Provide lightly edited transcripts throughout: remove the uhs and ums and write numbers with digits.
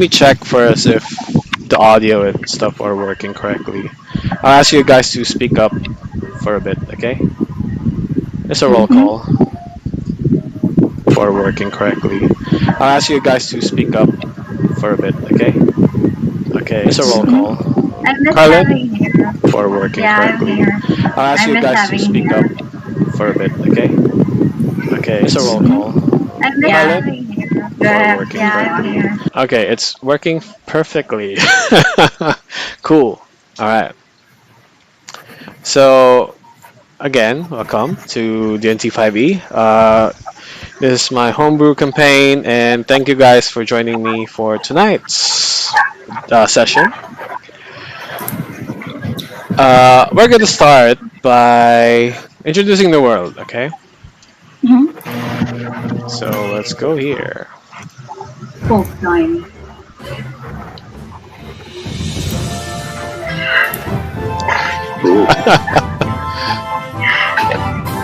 me check first if the audio and stuff are working correctly. I'll ask you guys to speak up for a bit, okay? It's a roll Mm-hmm. call for working correctly. I'll ask you guys to speak up for a bit, okay? Okay, it's a roll Mm-hmm. call. I'm just Carlin, having here. for working Yeah, I'm correctly. here. I'll ask I'm you just guys to having speak up here. for a bit, okay? Okay, it's a roll Mm-hmm. call. I'm just Carlin, having here. Go for ahead. working Yeah, I'm correctly. here. Okay, it's working perfectly. Cool. All right. So again, welcome to DNT5E. This is my homebrew campaign, and thank you guys for joining me for tonight's session. We're gonna start by introducing the world, okay? Mm-hmm. So let's go here. Folsteim.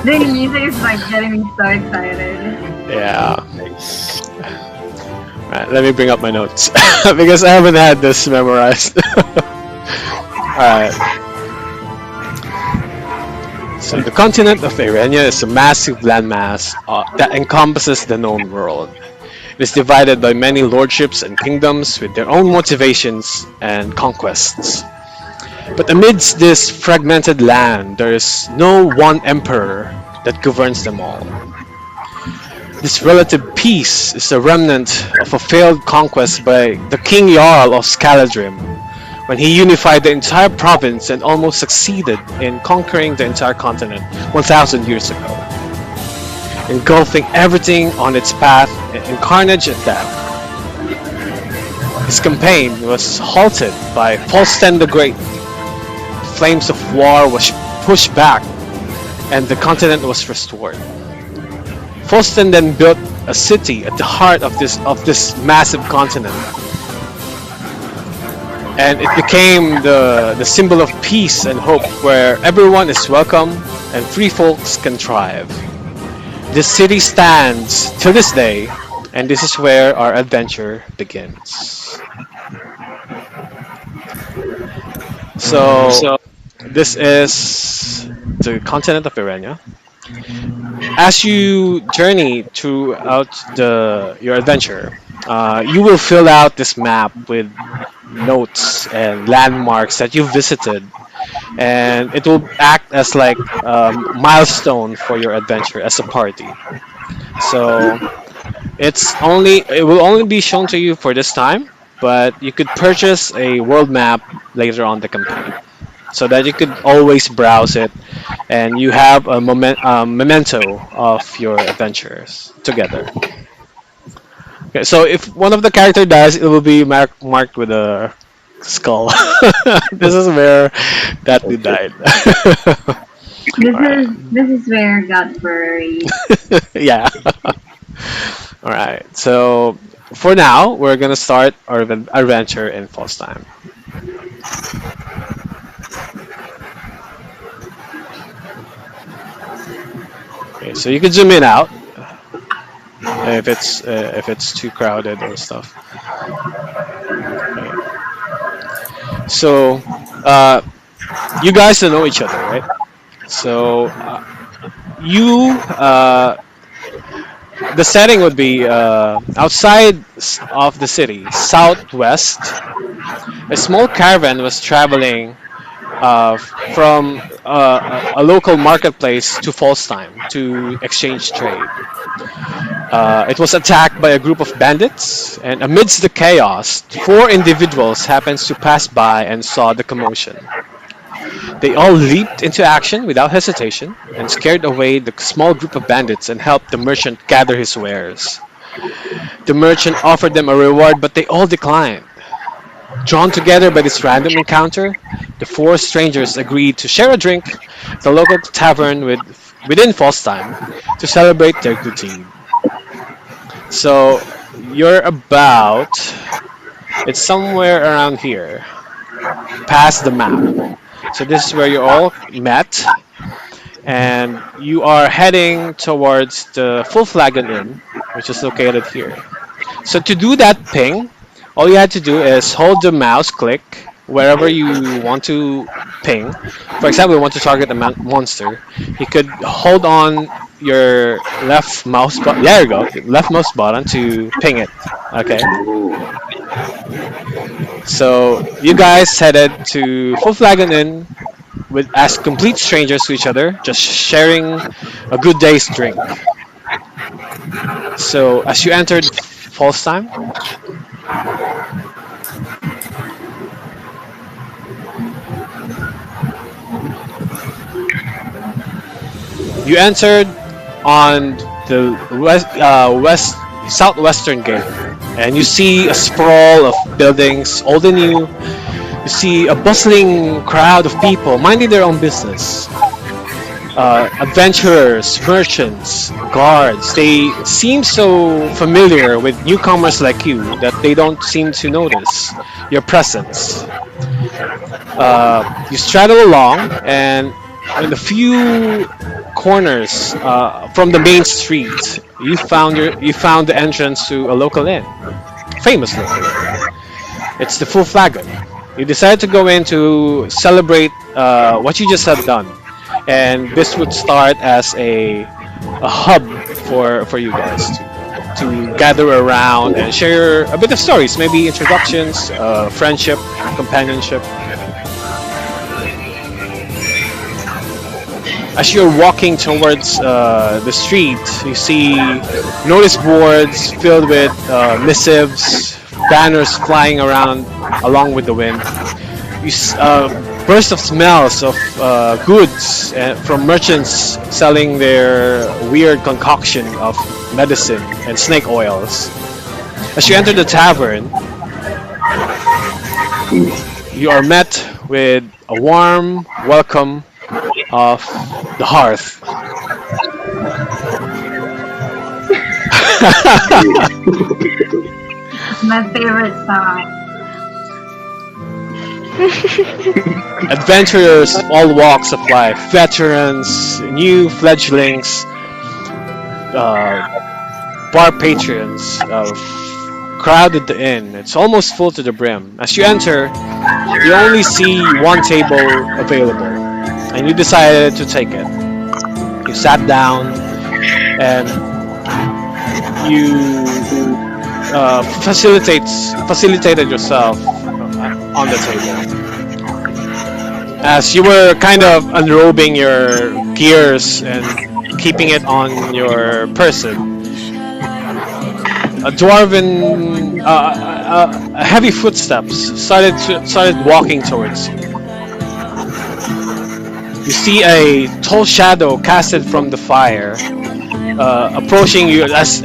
The music is like getting me so excited. Yeah. Alright, let me bring up my notes because I haven't had this memorized. Alright, so the continent of Irenia is a massive landmass that encompasses the known world. It is divided by many lordships and kingdoms with their own motivations and conquests. But amidst this fragmented land, there is no one emperor that governs them all. This relative peace is a remnant of a failed conquest by the King Jarl of Scaladrim, when he unified the entire province and almost succeeded in conquering the entire continent 1,000 years ago, engulfing everything on its path in carnage and death. His campaign was halted by Folsteim the Great. Flames of war was pushed back, and the continent was restored. Folstein then built a city at the heart of this massive continent, and it became the symbol of peace and hope, where everyone is welcome and free folks can thrive. This city stands to this day, and this is where our adventure begins. So this is the continent of Irenia. As you journey throughout your adventure, you will fill out this map with notes and landmarks that you visited, and it will act as like milestone for your adventure as a party. So it will only be shown to you for this time, but you could purchase a world map later on the campaign so that you could always browse it and you have a memento of your adventures together. Okay, so if one of the character dies, it will be marked with a skull. This is where that we died. Alright. This is where God buried. Yeah. Alright. So for now, we're gonna start our adventure in Folsteim. Okay, so you can zoom in out if it's too crowded or stuff. Okay. So you guys don't know each other, right? So you the setting would be outside of the city, southwest. A small caravan was traveling from a local marketplace to Folsteim to exchange trade. It was attacked by a group of bandits, and amidst the chaos, four individuals happened to pass by and saw the commotion. They all leaped into action without hesitation and scared away the small group of bandits and helped the merchant gather his wares. The merchant offered them a reward, but they all declined. Drawn together by this random encounter, the four strangers agreed to share a drink at the local tavern within Folstein to celebrate their good deed. So you're about, it's somewhere around here, past the map. So this is where you all met, and you are heading towards the Full Flagon Inn, which is located here. So to do that ping, All you had to do is hold the mouse click wherever you want to ping. For example, you want to target a monster. You could hold on your left mouse button. There you go, left mouse button to ping it. Okay. So you guys headed to Full Flagon Inn with as complete strangers to each other, just sharing a good day's drink. So as you entered Folsteim, you entered on the west southwestern gate, and you see a sprawl of buildings, old and new. You see a bustling crowd of people minding their own business. Adventurers, merchants, guards. They seem so familiar with newcomers like you that they don't seem to notice your presence. You straddle along, and in a few corners from the main street, you found the entrance to a local inn, famous local inn. It's the Full Flagon. You decided to go in to celebrate what you just have done, and this would start as a hub for you guys to gather around and share a bit of stories, maybe introductions, friendship, companionship. As you're walking towards the street, you see notice boards filled with missives, banners flying around along with the wind. Burst of smells of goods from merchants selling their weird concoction of medicine and snake oils. As you enter the tavern, you are met with a warm welcome of the hearth. My favorite song. Adventurers of all walks of life, veterans, new fledglings, bar patrons, crowded the inn. It's almost full to the brim. As you enter, you only see one table available, and you decided to take it. You sat down and you facilitated yourself on the table. As you were kind of unrobing your gears and keeping it on your person, a dwarven, heavy footsteps started walking towards you. You see a tall shadow casted from the fire, approaching you. As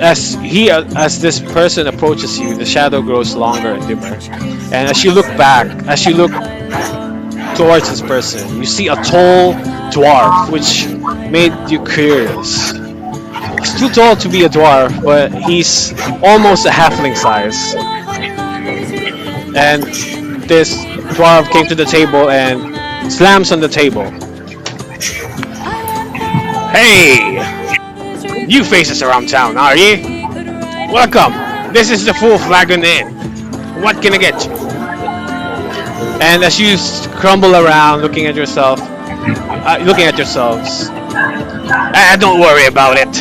this person approaches you, the shadow grows longer and dimmer. And as you look towards this person, you see a tall dwarf, which made you curious. He's too tall to be a dwarf, but he's almost a halfling size. And this dwarf came to the table and slams on the table. Hey! New faces around town, are ye? Welcome! This is the Full Flagon Inn. What can I get you? And as you crumble around looking at yourselves, don't worry about it.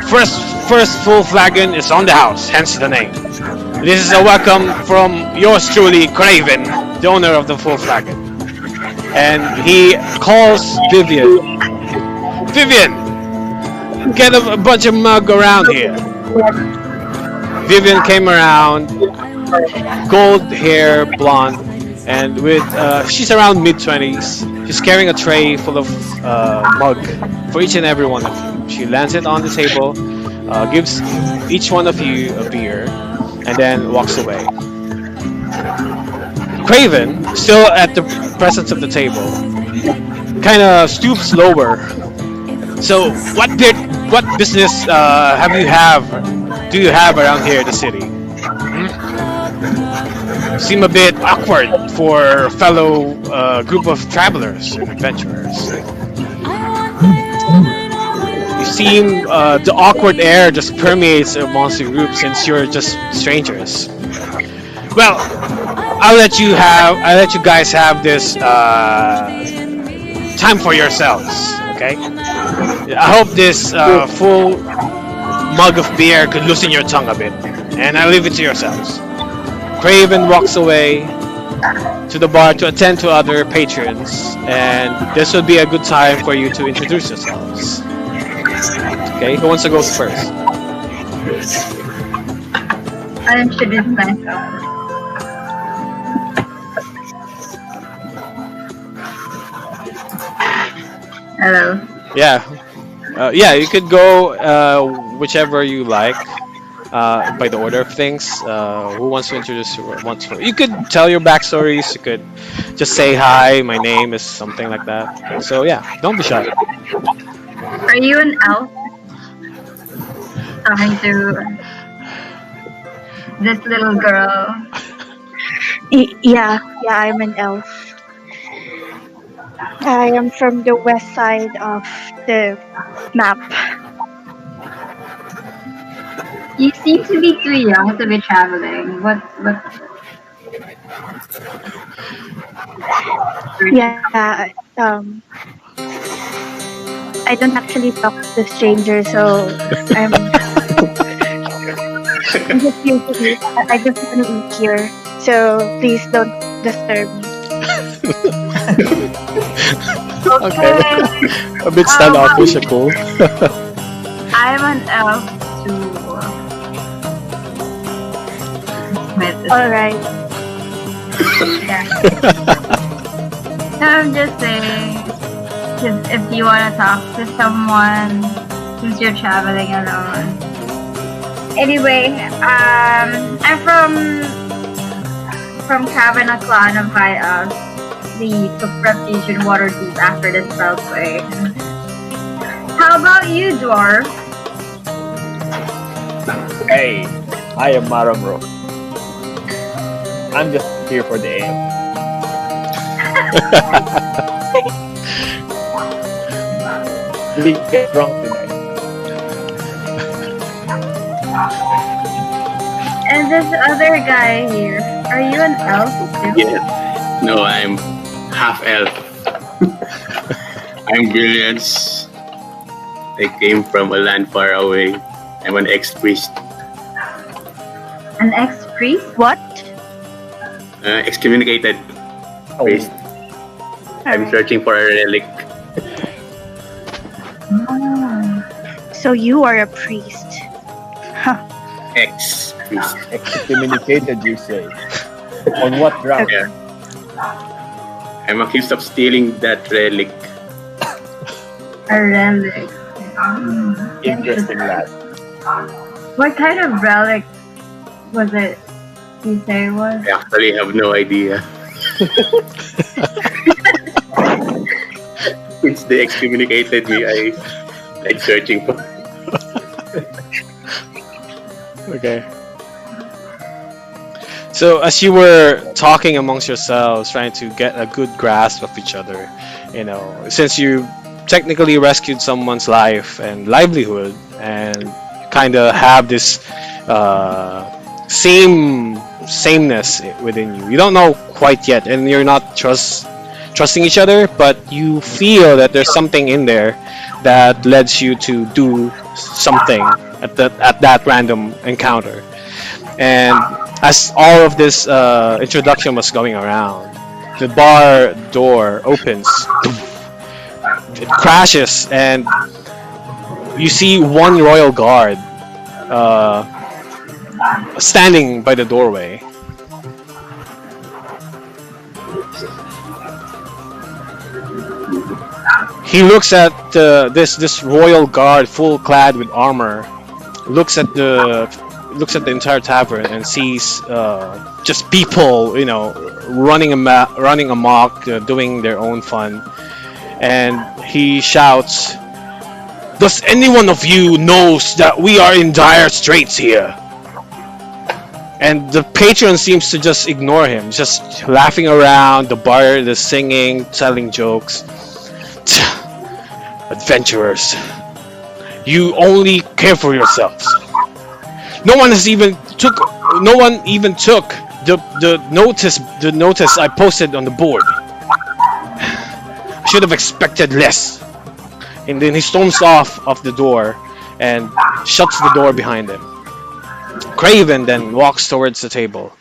First Full Flagon is on the house, hence the name. This is a welcome from yours truly, Craven, the owner of the Full Flagon. And he calls Vivian. Vivian, get a bunch of mug around here. Vivian came around, gold hair, blonde, and with she's around mid-20s. She's carrying a tray full of mug for each and every one of you. She lands it on the table, gives each one of you a beer, and then walks away. Craven, still at the presence of the table, kind of stoops lower. So, what business do you have around here in the city? Seem a bit awkward for fellow group of travelers and adventurers. You seem the awkward air just permeates amongst the group since you're just strangers. Well, I'll let you guys have this time for yourselves. Okay. I hope this full mug of beer could loosen your tongue a bit, and I leave it to yourselves. Craven walks away to the bar to attend to other patrons, and this would be a good time for you to introduce yourselves. Okay, who wants to go first? I introduce myself. Hello. Yeah, yeah, you could go whichever you like. By the order of things, who wants to introduce you? Wants to, you could tell your backstories. You could just say hi. My name is something like that. So yeah, don't be shy. Are you an elf talking to this little girl? Yeah, I'm an elf. I am from the west side of the map. You seem to be too young to be traveling. What? Yeah, I don't actually talk to strangers, so I'm, I'm just usually I just want to eat here. So please don't disturb me. Okay, Okay. a bit Um, standoffish, cool. I'm an elf too. All right. Yeah. No, I'm just saying, 'cause if you want to talk to someone since you're traveling alone. Anyway, I'm from Kavana clan of High Elves. We took refuge in Waterdeep after the spellquake. How about you, dwarf? Hey, I am Maramro. I'm just here for the ale. We get drunk tonight. And this other guy here, are you an elf too? Yes. No, I'm half elf. I'm Brilliance. I came from a land far away. I'm an ex-priest. An ex-priest? What? Excommunicated Oh, priest. I'm Alright. searching for a relic. Oh. So you are a priest. Huh. Ex-priest. excommunicated, you say? On what ground? Yeah. I'm accused of stealing that relic. A relic. Interesting lad. What kind of relic was it you say it was? I actually have no idea. Since they excommunicated me, I like searching for. Okay. So as you were talking amongst yourselves, trying to get a good grasp of each other, since you technically rescued someone's life and livelihood, and kind of have this sameness within you. You don't know quite yet, and you're not trusting each other, but you feel that there's something in there that leads you to do something at that random encounter. And as all of this introduction was going around, the bar door opens. It crashes, and you see one royal guard standing by the doorway. He looks at this royal guard, full clad with armor. Looks at the entire tavern and sees just people, running amok, doing their own fun. And he shouts, "Does any one of you knows that we are in dire straits here?" And the patron seems to just ignore him, just laughing around the bar, the singing, telling jokes. "Adventurers, you only care for yourselves. No one has even took. No one even took the notice I posted on the board. I should have expected less. And then he storms off of the door and shuts the door behind him. Craven then walks towards the table.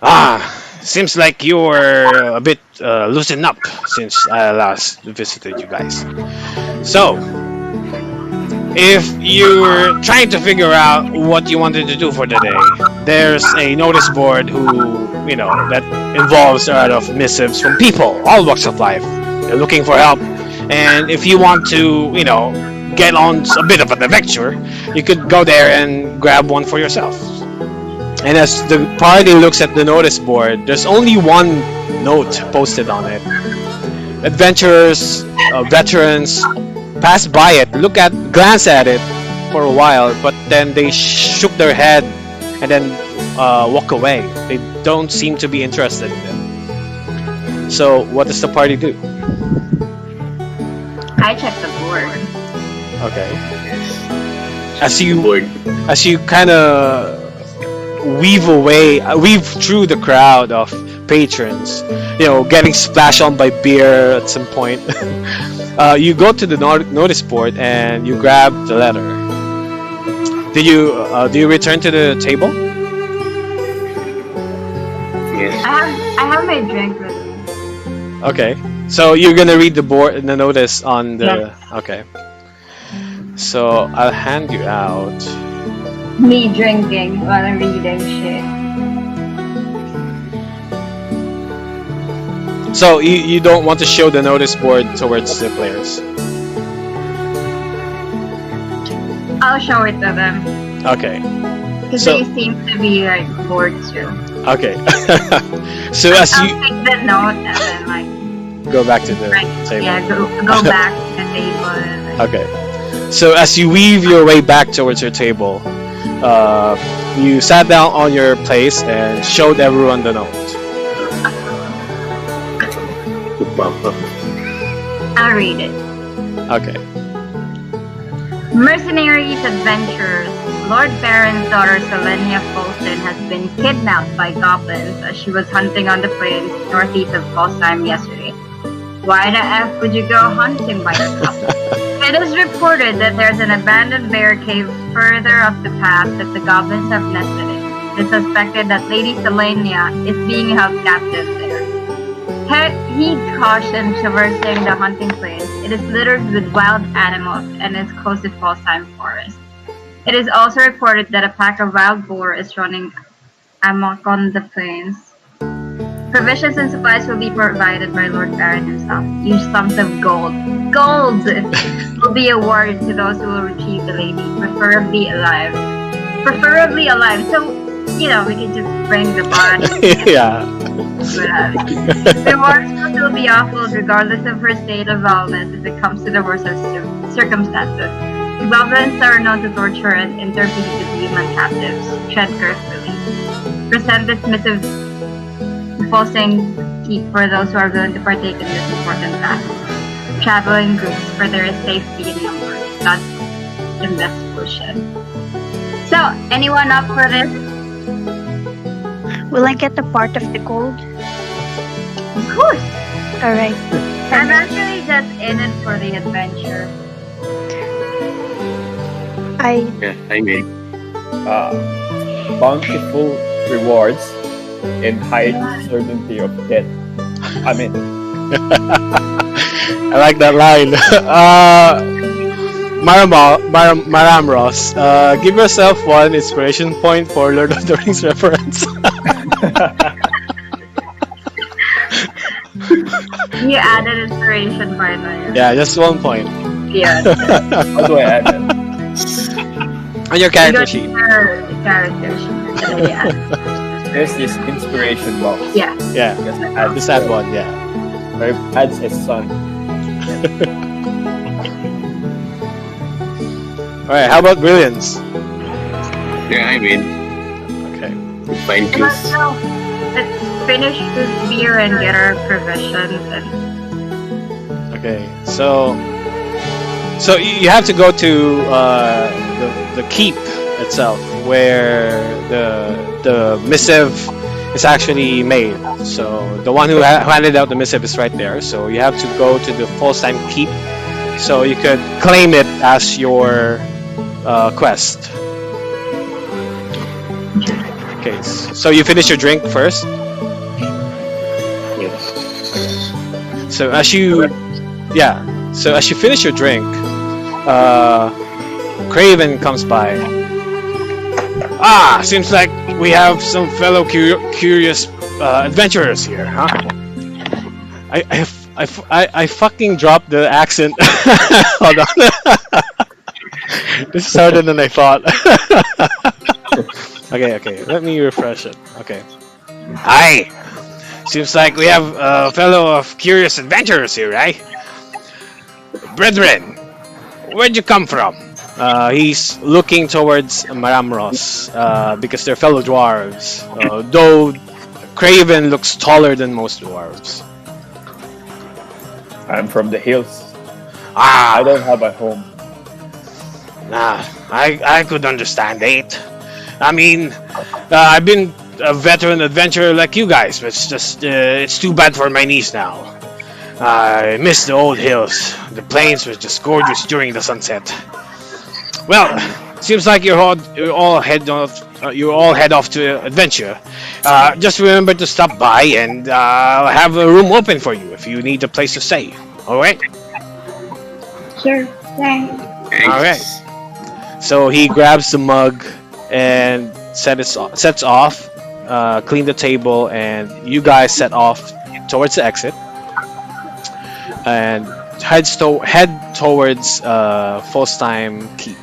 Ah, seems like you're a bit loosened up since I last visited you guys. So, if you're trying to figure out what you wanted to do for the day, there's a notice board that involves a lot of missives from people, all walks of life. They're looking for help, and if you want to, get on a bit of an adventure, you could go there and grab one for yourself. And as the party looks at the notice board, there's only one note posted on it. Adventurers, veterans, pass by it, glance at it for a while, but then they shook their head and then walk away. They don't seem to be interested in it. So, what does the party do? I check the board. Okay. Board. As you kind of weave through the crowd of patrons, getting splashed on by beer at some point. You go to the notice board and you grab the letter. Do you return to the table? Yes. I have my drink with me. Okay. So you're gonna read the notice on the. Yes. Okay. So I'll hand you out. Me drinking while I'm reading shit. So you don't want to show the notice board towards the players. I'll show it to them. Okay. Because So- they seem to be like bored too. Okay. So as I'll you take the note and then go back to the like table. yeah, go back to the table. And, like, Okay. So as you weave your way back towards your table, you sat down on your place and showed everyone the note. I'll read it. Okay. Mercenaries adventurers. Lord Baron's daughter Selenia Folsteim has been kidnapped by goblins as she was hunting on the plains northeast of Folsteim yesterday. Why the F would you go hunting by yourself? It is reported that there's an abandoned bear cave further up the path that the goblins have nested in. It is suspected that Lady Selenia is being held captive there. Heed caution traversing the hunting plains. It is littered with wild animals and is close to Folsteim Forest. It is also reported that a pack of wild boar is running amok on the plains. Provisions and supplies will be provided by Lord Baron himself. Huge sums of gold will be awarded to those who will retrieve the lady, preferably alive. Preferably alive. So, we can just bring the body. Yeah. Rewards will still be offered regardless of her state of illness if it comes to the worst of circumstances. Goblins are known to torture and interpret with human captives. Tread carefully. Present this missive to Folsteim Keep for those who are willing to partake in this important task. Travel in groups for there is safety in numbers. That's investigation. So, anyone up for this? Will I get a part of the gold? Of course. Alright. I'm actually just in it for the adventure. Yeah, I mean, Bountiful rewards and high certainty of death. I mean, I like that line. Maramros, give yourself one inspiration point for Lord of the Rings reference. You added inspiration by the Yeah, just 1 point. yeah. how do I add that? On your character sheet. Character sheet. Yeah. There's this inspiration box. Yeah. Yeah, Just add just add one, yeah. Where it adds a sun. Alright, how about brilliance? yeah, I mean, Okay. find But clues. no, let's finish this beer and get our provisions and Okay, so you have to go to the keep itself. where the missive is actually made. So the one who handed out the missive is right there. So you have to go to the Folsteim Keep, so you could claim it as your quest. Okay, so you finish your drink first. Yes. So as you finish your drink, Craven comes by. Ah, seems like we have some fellow curious adventurers here, huh? I fucking dropped the accent. Hold on. This is harder than I thought. Okay, let me refresh it. Okay. Hi! Seems like we have a fellow of curious adventurers here, right? Brethren, where'd you come from? He's looking towards Maramros because they're fellow dwarves, though Craven looks taller than most dwarves. I'm from the hills. Ah, I don't have a home. nah, I could understand it. I mean, I've been a veteran adventurer like you guys, but it's just it's too bad for my knees now. I miss the old hills. The plains were just gorgeous during the sunset. Well, seems like you all head off to adventure. Just remember to stop by, and I'll have a room open for you if you need a place to stay. All right? Sure. Thanks. Thanks. All right. So he grabs the mug and sets off, clean the table, and you guys set off towards the exit and head towards Folsteim Keep.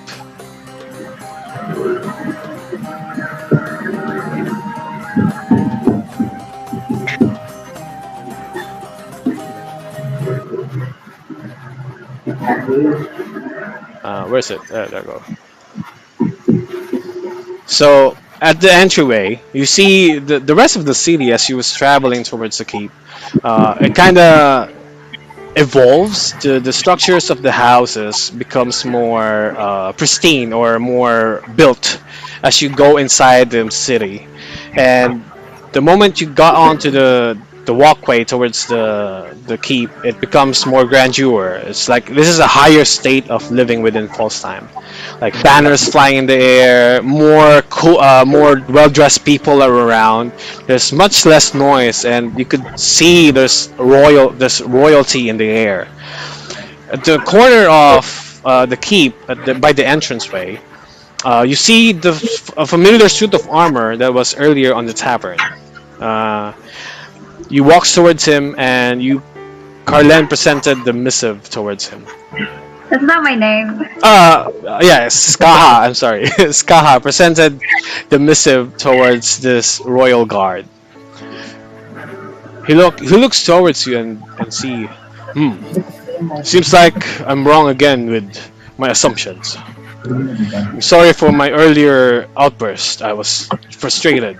Where is it? There we go. So at the entryway, you see the rest of the city as you was traveling towards the keep. It kind of evolves. The structures of the houses becomes more pristine or more built as you go inside the city. And the moment you got onto the walkway towards the keep, it becomes more grandeur. It's like this is a higher state of living within Folsteim. Like banners flying in the air, more more well-dressed people are around. There's much less noise, and you could see there's royalty in the air. At the corner of the keep, by the entranceway, you see a familiar suit of armor that was earlier on the tavern. You walk towards him, and Carlen presented the missive towards him. That's not my name. Yeah, Skaha. I'm sorry, Skaha presented the missive towards this royal guard. He looks towards you and see. Seems like I'm wrong again with my assumptions. I'm sorry for my earlier outburst. I was frustrated.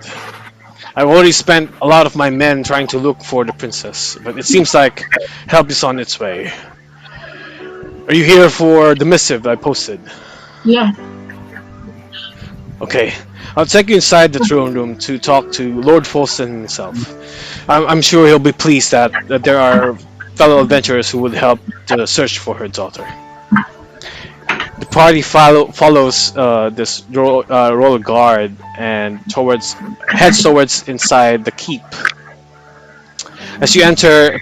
I've already spent a lot of my men trying to look for the princess, but it seems like help is on its way. Are you here for the missive I posted? Yes. Okay, I'll take you inside the throne room to talk to Lord Folsteim himself. I'm sure he'll be pleased that there are fellow adventurers who would help to search for her daughter. The party follows this royal guard and heads towards inside the keep. As you enter,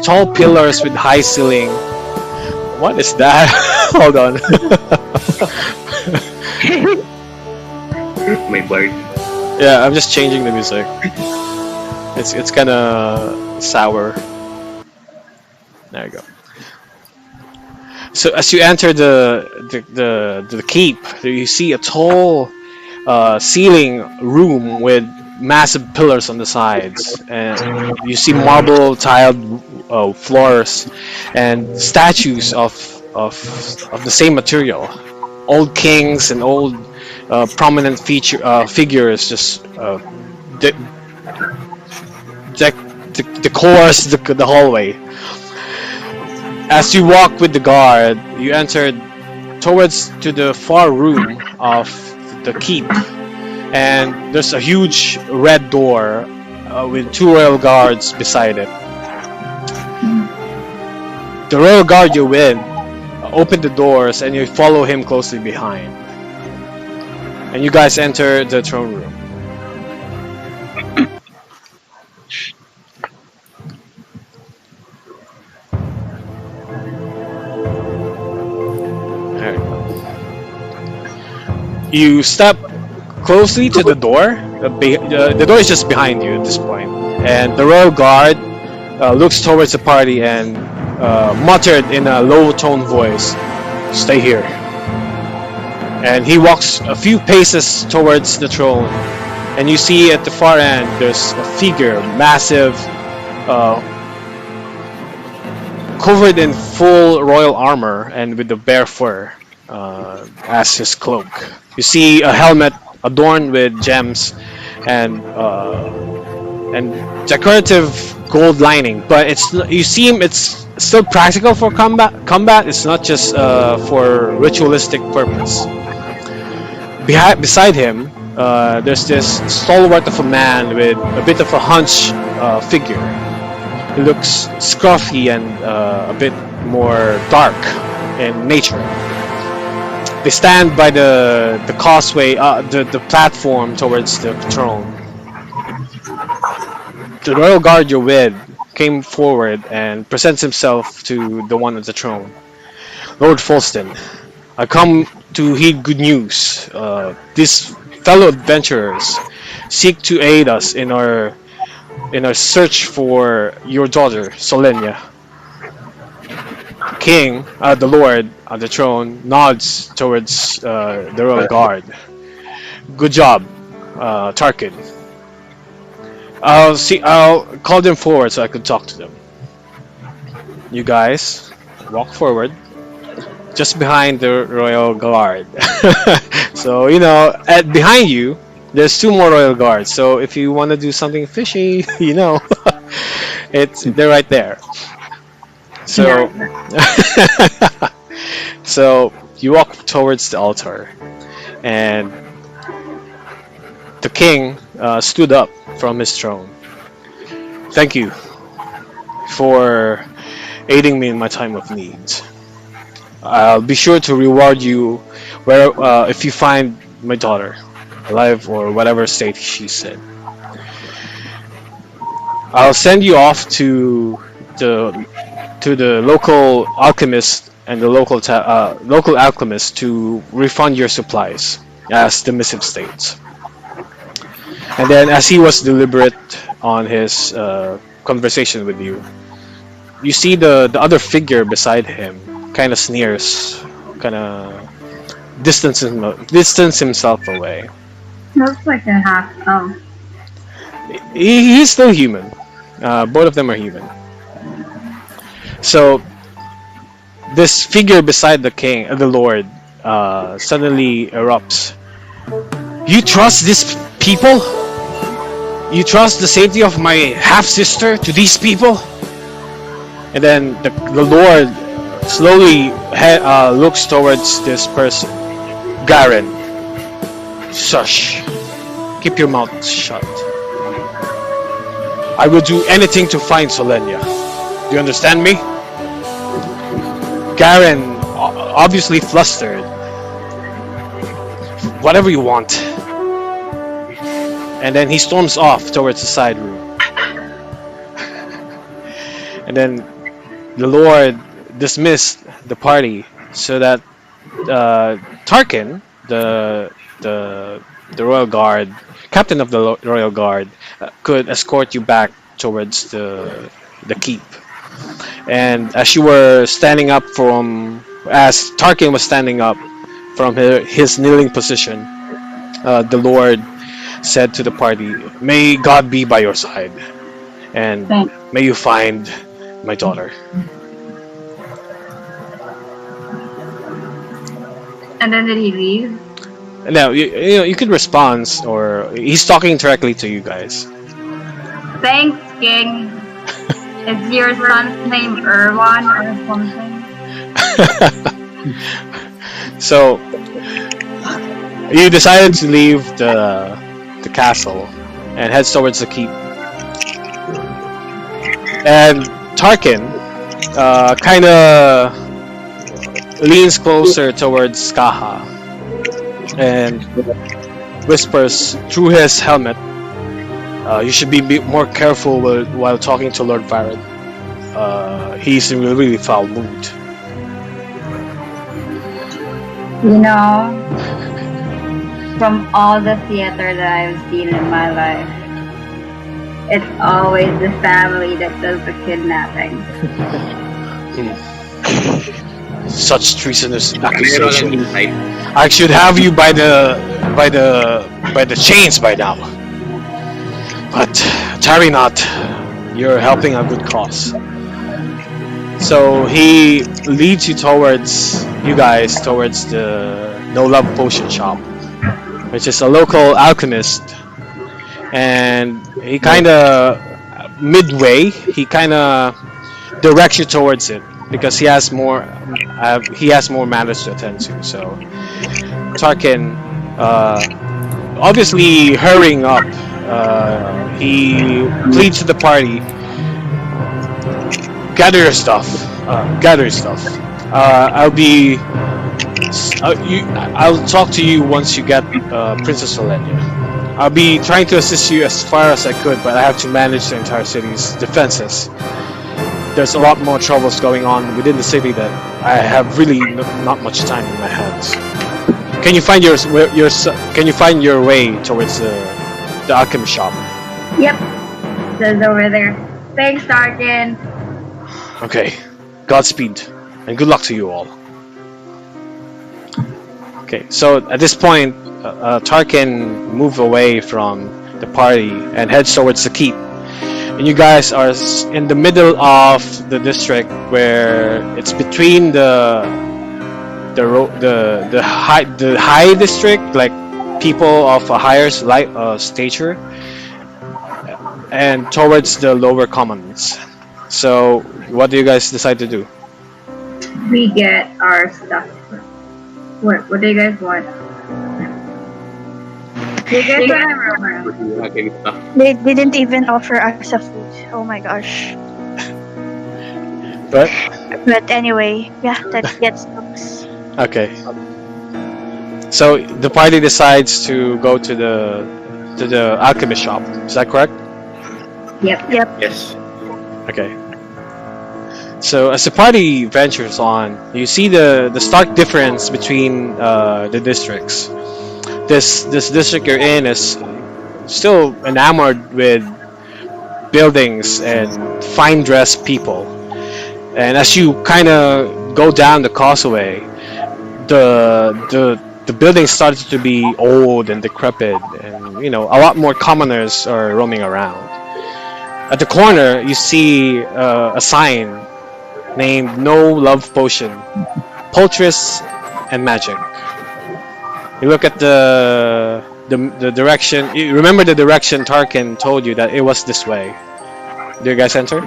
tall pillars with high ceiling. What is that? Hold on. My bird. Yeah, I'm just changing the music. It's kind of sour. There you go. So as you enter the keep, you see a tall ceiling room with massive pillars on the sides, and you see marble tiled floors and statues of the same material. Old kings and old prominent figures just decores the hallway. As you walk with the guard, you enter towards to the far room of the keep, and there's a huge red door with two royal guards beside it. The royal guard you win open the doors, and you follow him closely behind. And you guys enter the throne room. There you go. You step closely to the door. The door is just behind you at this point, and the royal guard looks towards the party and muttered in a low-toned voice, "Stay here." And he walks a few paces towards the throne, and you see at the far end there's a figure, massive, covered in full royal armor and with the bare fur as his cloak. You see a helmet adorned with gems and decorative gold lining, but it's still practical for combat. It's not just for ritualistic purpose. Beside him, there's this stalwart of a man with a bit of a hunch figure. He looks scruffy and a bit more dark in nature. They stand by the causeway, the platform towards the throne. The royal guard you're with came forward and presents himself to the one at the throne. "Lord Folsteim, I come to heed good news. These fellow adventurers seek to aid us in our search for your daughter, Solenia." King, the Lord on the throne, nods towards the royal guard. "Good job, Tarkin. I'll call them forward so I could talk to them." You guys walk forward, just behind the royal guard. So behind you, there's two more royal guards. So if you want to do something fishy, they're right there. So, so you walk towards the altar, and the king stood up from his throne. "Thank you for aiding me in my time of need. I'll be sure to reward you if you find my daughter alive or whatever state she's in. I'll send you off to the local alchemist and the local alchemist to refund your supplies, as the missive states." And then, as he was deliberate on his conversation with you, you see the other figure beside him kind of sneers, kind of distance himself away. Looks like a half elf. He's still human. Both of them are human. So this figure beside the king, the Lord, suddenly erupts. "You trust these people? You trust the safety of my half-sister to these people?" And then the Lord slowly looks towards this person. "Garen, shush. Keep your mouth shut. I will do anything to find Solenia. Do you understand me?" Garen, obviously flustered. "Whatever you want." And then he storms off towards the side room. And then the Lord dismissed the party so that Tarkin, the royal guard, captain of the royal guard, could escort you back towards the keep. And as Tarkin was standing up from his kneeling position, the Lord said to the party, "May God be by your side, and may you find my daughter." And then did he leave? Now you could respond, or he's talking directly to you guys. Thanks, King. Is your son's name Erwan or something? So You decided to leave the castle and head towards the keep. And Tarkin kind of leans closer towards Kaha and whispers through his helmet, "You should be more careful while talking to Lord Farad. He's in a really foul mood." You know, from all the theater that I've seen in my life, it's always the family that does the kidnapping. Such treasonous Meron lang accusation! insight. I should have you by the chains by now. But tarry not. You're helping a good cause. So he leads you guys towards the No Love Potion shop, which is a local alchemist. And he kind of midway, he kind of directs you towards it because he has more matters to attend to. So Tarkin, obviously hurrying up, he pleads to the party, gather your stuff. I'll talk to you once you get Princess Olenia. I'll be trying to assist you as far as I could, but I have to manage the entire city's defenses. There's a lot more troubles going on within the city that I have really not much time in my hands. Can you find your way towards the alchemy shop? Yep, says over there. Thanks, Tarkin. Okay, Godspeed, and good luck to you all. Okay, so at this point, Tarkin moves away from the party and heads towards the keep. And you guys are in the middle of the district where it's between the high district, like people of a higher stature, and towards the lower commons. So, what do you guys decide to do? We get our stuff. What do you guys want? You guys want They didn't even offer us a food. Oh my gosh. But But anyway, yeah, let's get stocks. okay. So the party decides to go to the alchemy shop. Is that correct? Yep. Yes. Okay. So as the party ventures on, you see the stark difference between the districts. This district you're in is still enamored with buildings and fine dressed people. And as you kind of go down the causeway, the building starts to be old and decrepit, and a lot more commoners are roaming around. At the corner, you see a sign named "No Love Potion, Poultice and Magic." You look at the direction. You remember the direction Tarkin told you that it was this way. Do you guys enter?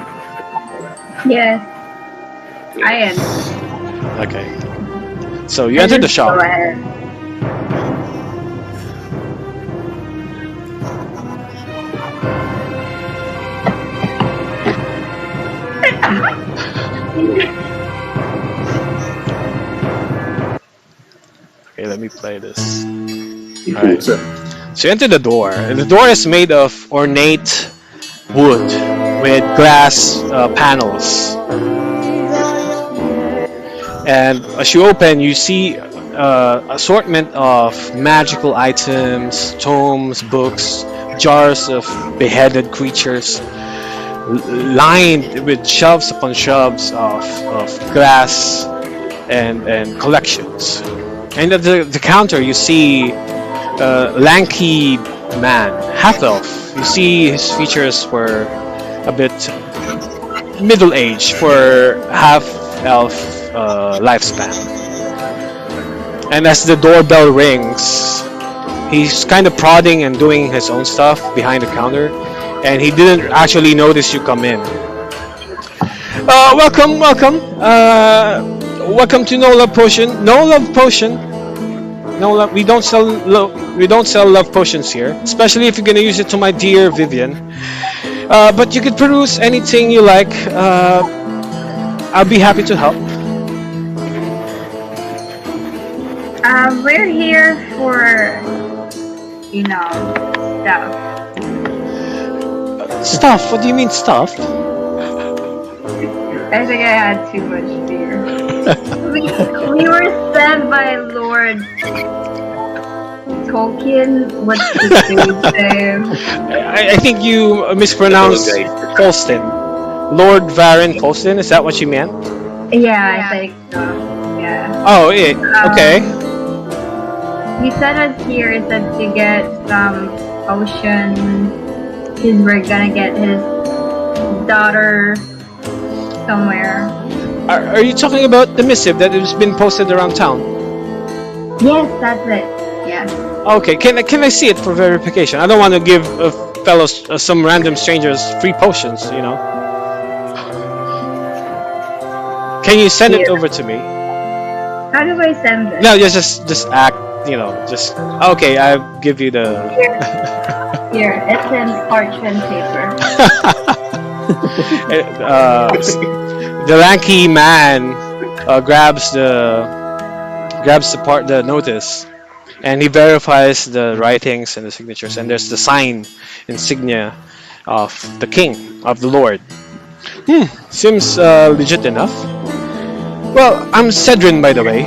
Yes. I am. Okay. So you enter the shop. Go ahead. Okay, let me play this. Alright. So you enter the door, and the door is made of ornate wood with glass panels. And as you open, you see assortment of magical items, tomes, books, jars of beheaded creatures, lined with shelves upon shelves of glass and collections. And at the counter, you see a lanky man, half elf. You see his features were a bit middle-aged for half elf lifespan. And as the doorbell rings, he's kind of prodding and doing his own stuff behind the counter, and he didn't actually notice you come in. Welcome to No Love Potion. No Love Potion. No, we don't sell we don't sell love potions here, especially if you're gonna use it to my dear Vivian. But you could produce anything you like. I'll be happy to help. We're here for, stuff. Stuff? What do you mean stuff? I think I had too much beer. we were sent by Lord Tolkien. What's the dude's name? I think you mispronounced Hello, Folsteim. Lord Varen Folsteim, is that what you meant? Yeah, I think so. Yeah. Oh, yeah. Okay. He sent us here said to get some potion because we're gonna get his daughter somewhere. Are you talking about the missive that has been posted around town? Yes, that's it. Yeah. Okay, can I see it for verification? I don't want to give fellows some random strangers free potions, you know. Can you send it over to me? How do I send it? No, just act, you know, just okay. I'll give you the. Here, it's in parchment paper. The lanky man grabs the notice, and he verifies the writings and the signatures, and there's the sign insignia of the king, of the lord. Seems legit enough. Well, I'm Cedrin, by the way.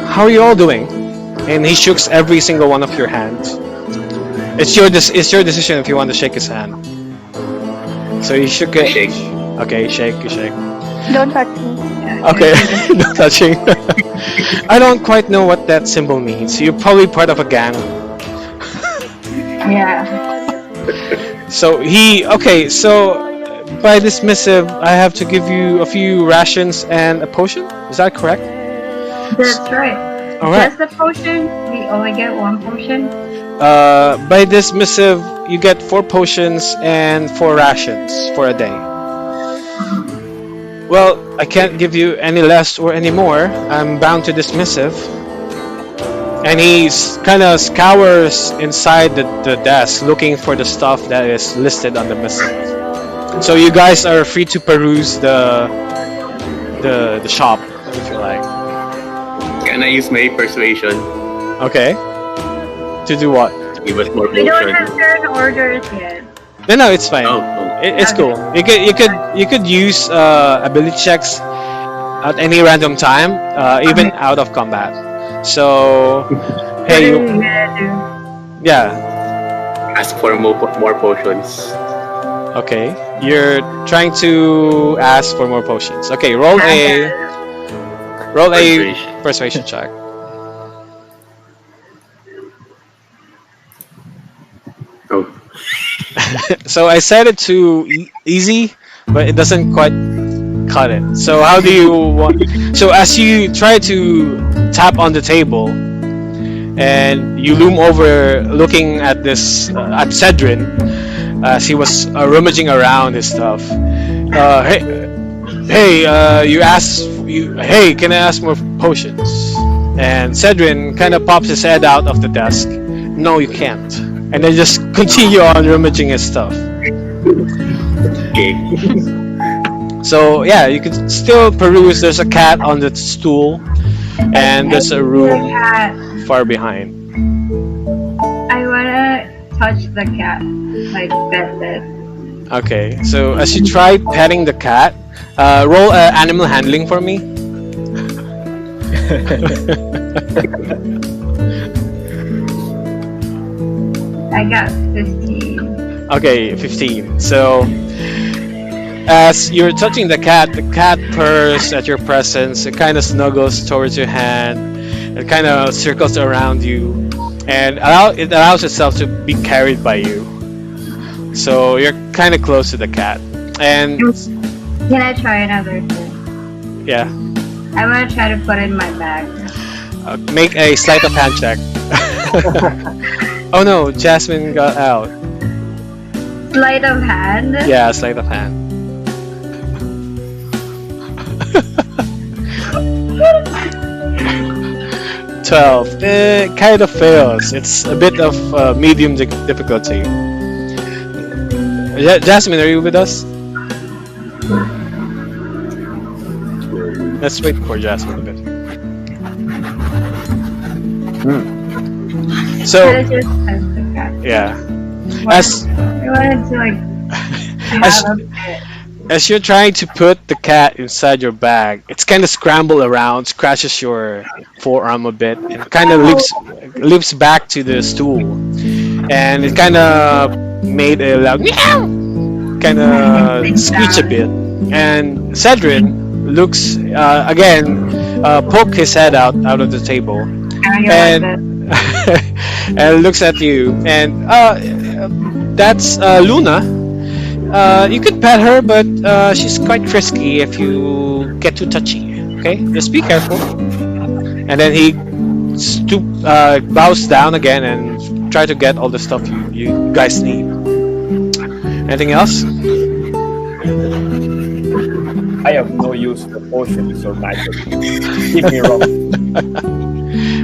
How are you all doing? And he shakes every single one of your hands. It's your decision if you want to shake his hand. So you shook it. Shake. Okay, shake, you shake. Don't touch me. Okay, no touching. I don't quite know what that symbol means. You're probably part of a gang. Yeah. So by this missive, I have to give you a few rations and a potion. Is that correct? That's right. All right. Just the potion. We only get one potion. By this missive, you get 4 potions and 4 rations for a day. Well, I can't give you any less or any more. I'm bound to this missive. And he kind of scours inside the desk looking for the stuff that is listed on the missive. So you guys are free to peruse the shop if you like. Can I use my persuasion? Okay. To do what? Give us more We don't potion. have certain orders yet. No, it's fine. Oh, It's Okay. cool. You could use ability checks at any random time, even out of combat. So, hey, What are you gonna yeah, ask for more potions. okay. You're trying to ask for more potions. Okay, roll a persuasion check. Oh, So I set it to easy, but it doesn't quite cut it. So how do you want? So as you try to tap on the table, and you loom over, looking at this at Cedrin, as he was rummaging around his stuff. Hey, can I ask more potions? And Cedrin kind of pops his head out of the desk. No, you can't. And then just continue on rummaging his stuff. okay. So yeah, you can still peruse. There's a cat on the stool, and there's a room cat. far behind. I wanna touch the cat, like pet it. Okay, so as you try petting the cat, roll animal handling for me. I got 15. Okay, 15. So as you're touching the cat purrs at your presence. It kind of snuggles towards your hand. It kind of circles around you, and it allows itself to be carried by you. So you're kind of close to the cat, and Can I try another thing? yeah, I wanna try to put it in my bag. make a sleight of hand check. Oh no, Jasmine got out. Sleight of hand? Yeah, sleight of hand. 12. It kind of fails. It's a bit of medium difficulty. Jasmine, are you with us? Let's wait for Jasmine a bit. So, But it's just yeah. I As wanted to like as have a bit. as you're trying to put the cat inside your bag, it's kind of scramble around, scratches your forearm a bit, and kind of leaps back to the stool, and it kind of made a loud meow, kind of screech a bit. And Cedrin looks again, poke his head out of the table, I like and and looks at you, and that's Luna. You could pet her, but she's quite frisky if you get too touchy. Okay, just be careful. And then he bows down again and try to get all the stuff you guys need. Anything else? I have no use for potions or magic. Keep me wrong.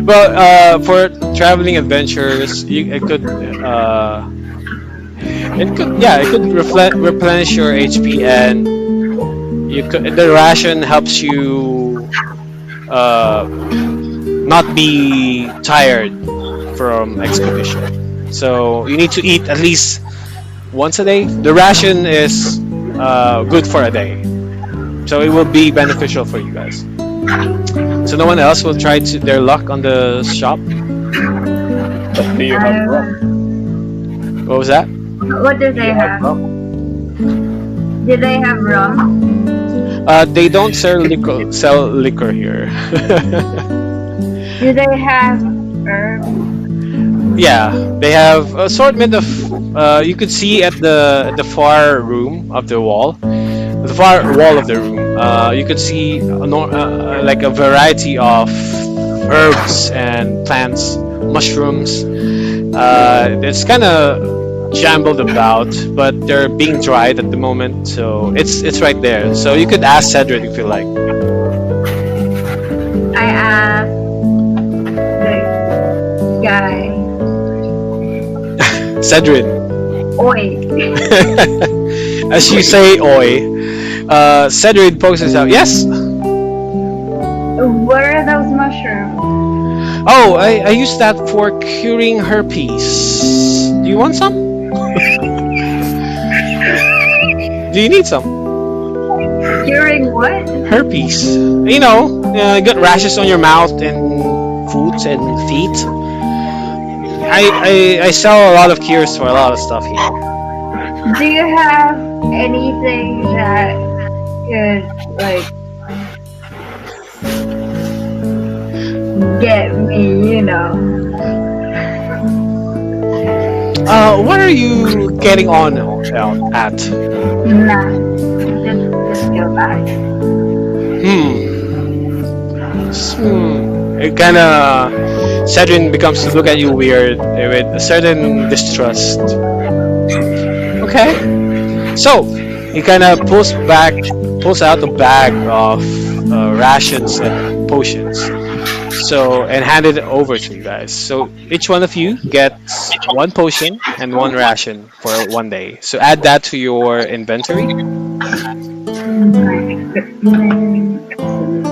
Well, for traveling adventures, it could replenish your HP, and the ration helps you not be tired from expedition. So you need to eat at least once a day. The ration is good for a day, so it will be beneficial for you guys. So no one else will try their luck on the shop. But do you have rum? What was that? What do Do they you have have? rum? Do they have rum? They don't sell liquor here. Do they have herbs? Yeah, they have assortment of. You could see at the far room of the wall, the far wall of the room. You could see like a variety of herbs and plants, mushrooms. It's kind of jumbled about, but they're being dried at the moment, so it's right there. So you could ask Cedric if you like. I asked the guy. Cedric. Oi. As you say, oi. Cedric pokes his out. Yes. What are those mushrooms? Oh, I use that for curing herpes. Do you want some? Do you need some? Curing what? Herpes. You know, you got rashes on your mouth and foot and feet. I sell a lot of cures for a lot of stuff here. Do you have anything that could like get me, you know? What are you getting on at? Nah. Just go back. It kind of Cedrin becomes to look at you weird with a certain distrust. Okay. So he kind of pulls out a bag of rations and potions. So and hand it over to you guys. So each one of you gets one potion and one ration for one day. So add that to your inventory.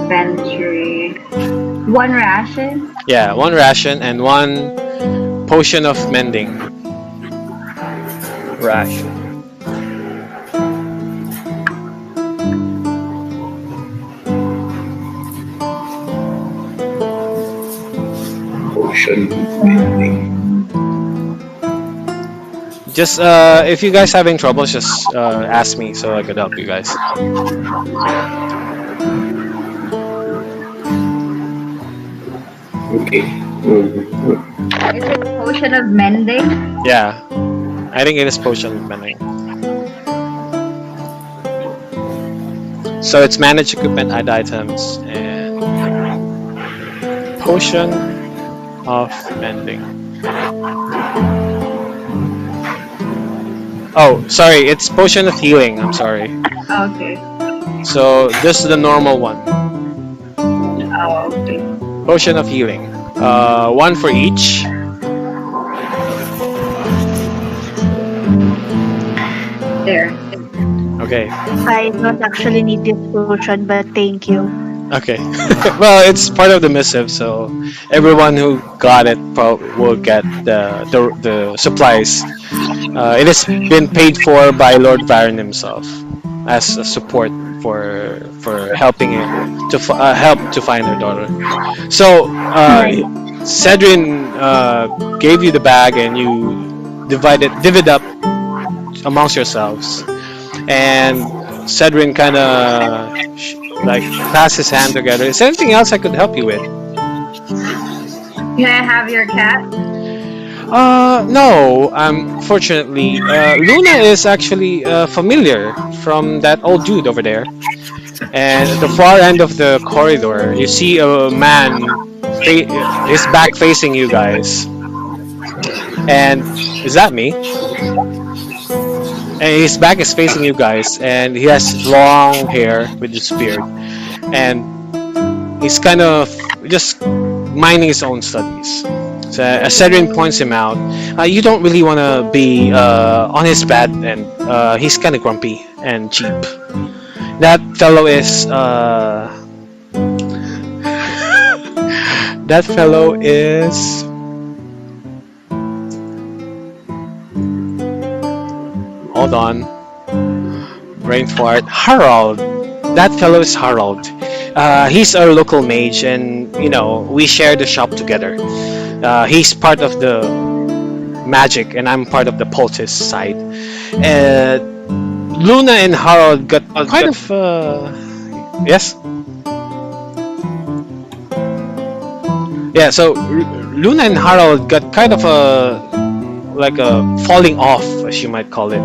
Inventory. One ration? Yeah, one ration and one potion of mending. Ration. Potion. Just if you guys having trouble, just ask me so I could help you guys. Okay. Is it potion of mending? Yeah, I think it is potion of mending. So it's managed equipment, add items, and potion of mending. Oh, sorry, it's potion of healing. I'm sorry. Okay. So this is the normal one. Oh, okay. Potion of healing. One for each. There. Okay. I don't actually need this potion, but thank you. Okay. Well, it's part of the missive, so everyone who got it will get the supplies. It has been paid for by Lord Baron himself as a support for helping it to help to find her daughter. So Cedrin gave you the bag, and you divide up amongst yourselves. And Cedrin kind of like clasp his hand together. Is there anything else I could help you with? Can I have your cat? No. Fortunately, Luna is actually familiar from that old dude over there. And at the far end of the corridor, you see a man, his back facing you guys. And is that me? And his back is facing you guys, and he has long hair with his beard, and he's kind of just minding his own studies. So as Cedrin points him out, you don't really want to be on his bed, and he's kind of grumpy and cheap. That fellow is that fellow is hold on. Brain fart. Harold. That fellow is Harold. He's our local mage, and we share the shop together. He's part of the magic, and I'm part of the poultice side. Luna and Harold got kind of yes. Yeah. So Luna and Harold got kind of a falling off, as you might call it,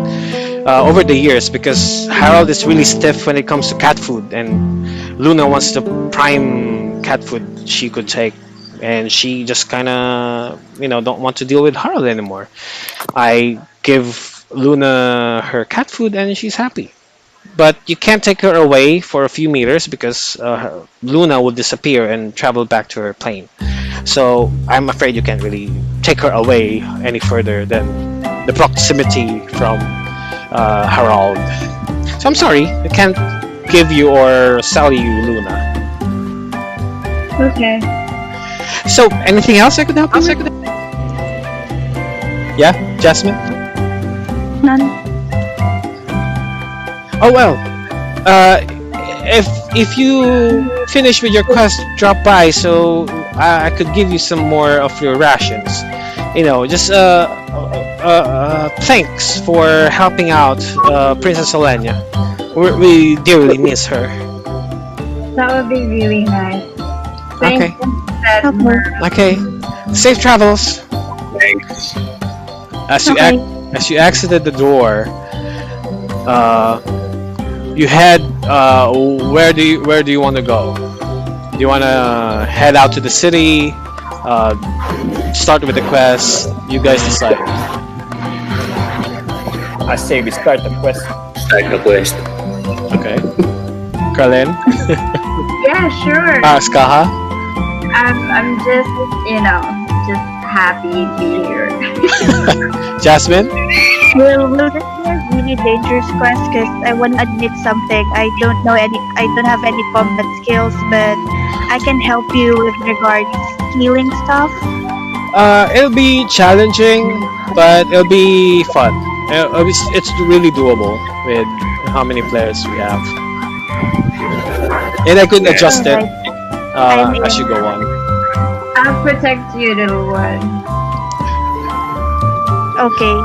over the years, because Harold is really stiff when it comes to cat food, and Luna wants the prime cat food she could take, and she just kind of don't want to deal with Harold anymore. I give Luna her cat food, and she's happy. But you can't take her away for a few meters because Luna will disappear and travel back to her plane. So I'm afraid you can't really take her away any further than the proximity from Harold. So I'm sorry, I can't give you or sell you Luna. Okay. So anything else I could help you with? Yeah, Jasmine? None. Oh well. If you finish with your quest, drop by so I could give you some more of your rations. Just thanks for helping out Princess Olenia. We dearly miss her. That would be really nice. Okay. Thanks. Okay. Safe travels. Thanks. As you exited the door, you head. Where do you want to go? Do you want to head out to the city? Start with the quest. You guys decide. I say we start the quest. Start the quest. Okay. Karlin? Yeah, sure. Skaha? I'm just, just happy to be here. Jasmine? Will this be a really dangerous quest? Because I want to admit something. I don't have any combat skills, but I can help you with regards healing stuff. It'll be challenging, but it'll be fun. It's really doable with how many players we have. And I could adjust it as you go on. I'll protect you, little one. Okay.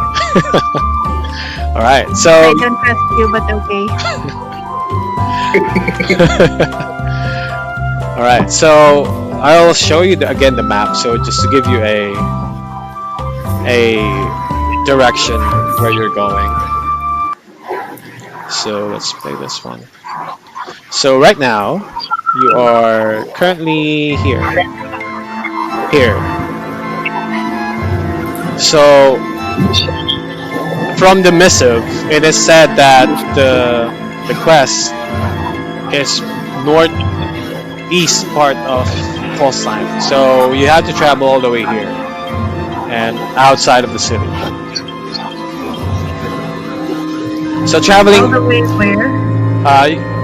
Alright, I so don't trust you, but okay. alright, so I'll show you again the map, so just to give you a direction where you're going. So let's play this one. So right now you are currently here. So from the missive, it is said that the quest is northeast part of Folsteim. So you have to travel all the way here and outside of the city. So All traveling, the way where?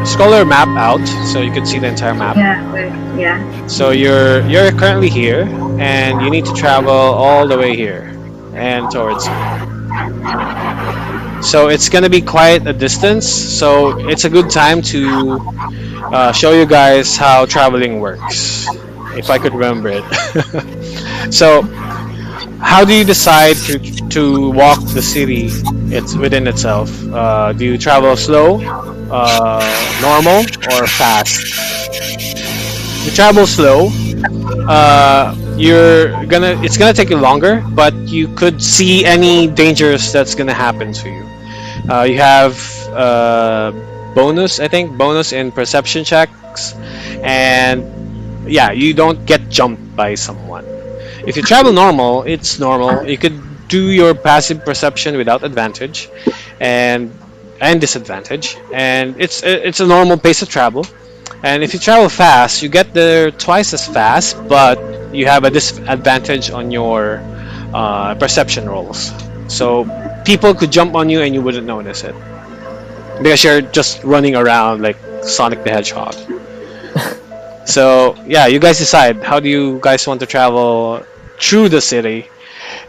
scroll your map out so you can see the entire map. Yeah, where? Yeah. So you're currently here, and you need to travel all the way here and towards here. So it's gonna be quite a distance. So it's a good time to show you guys how traveling works, if I could remember it. So how do you decide to walk the city? It's within itself. Do you travel slow, normal, or fast? You travel slow. It's gonna take you longer, but you could see any dangers that's gonna happen to you. You have bonus, I think, bonus in perception checks, and yeah, you don't get jumped by someone. If you travel normal, it's normal. You could do your passive perception without advantage, and disadvantage, and it's a normal pace of travel. And if you travel fast, you get there twice as fast, but you have a disadvantage on your perception rolls. So people could jump on you and you wouldn't notice it because you're just running around like Sonic the Hedgehog. So yeah, you guys decide how do you guys want to travel through the city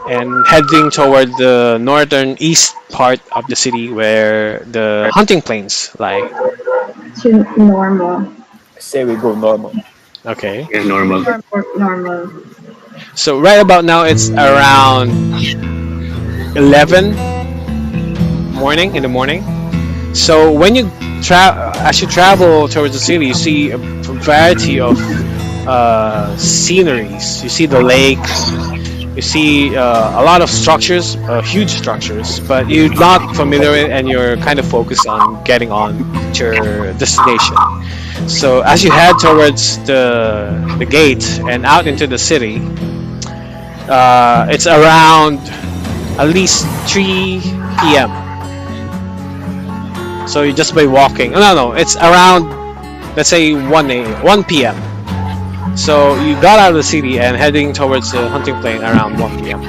and heading toward the northern east part of the city where the hunting plains lie. To normal. I say we go normal. Okay. Yeah, normal. Normal. So right about now it's around 11 morning in the morning. So when you as you travel towards the city, you see a variety of sceneries. You see the lake. You see a lot of structures, huge structures, but you're not familiar with, and you're kind of focused on getting on to your destination. So as you head towards the gate and out into the city, it's around at least 3 p.m. So you just by walking. No, it's around, let's say 1 p.m. So you got out of the city and heading towards the hunting plain around 1 p.m.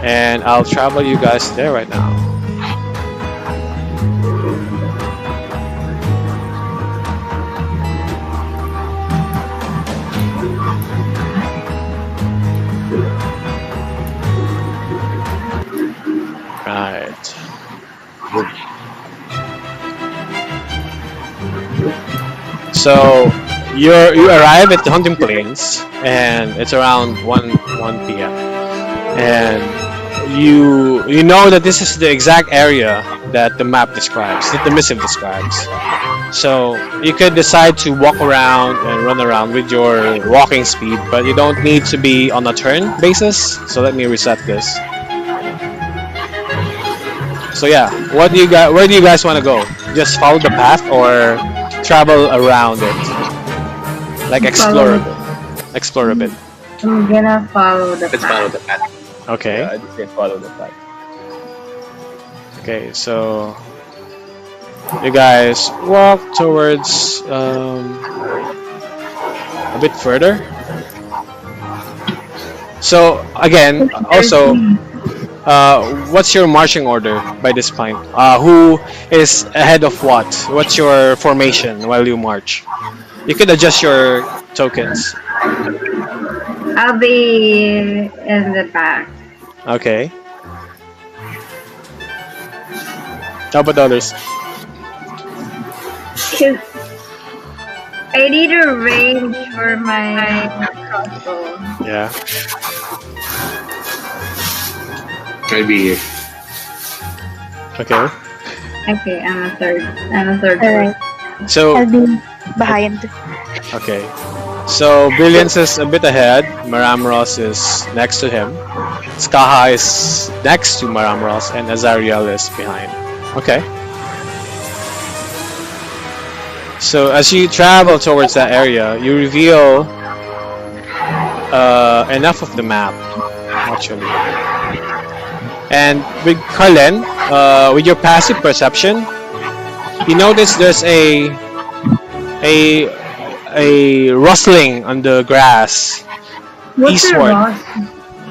And I'll travel you guys there right now. Right. So you arrive at the hunting plains, and it's around 1 p.m. And you know that this is the exact area that the map describes, that the missive describes. So you could decide to walk around and run around with your walking speed, but you don't need to be on a turn basis. So let me reset this. So yeah, where do you guys want to go? Just follow the path or travel around it? Like explore a bit. I'm gonna follow the Let's path. follow the path. Okay. Yeah, I just can follow the path. Okay, so you guys walk towards a bit further. So again, also, what's your marching order by this point? Who is ahead of what? What's your formation while you march? You could adjust your tokens. I'll be in the back. Okay. How about the others? 'Cause I need a range for my crossbow. Yeah. I'll be here. Okay. Okay, I'm a third. Alright, So I'll be behind. okay. So Brilliance is a bit ahead. Maramros is next to him. Skaha is next to Maramros, and Azariel is behind. Okay. So as you travel towards that area, you reveal enough of the map, actually. And with Carlen, with your passive perception, you notice there's a a rustling on the grass What's a eastward. Ross?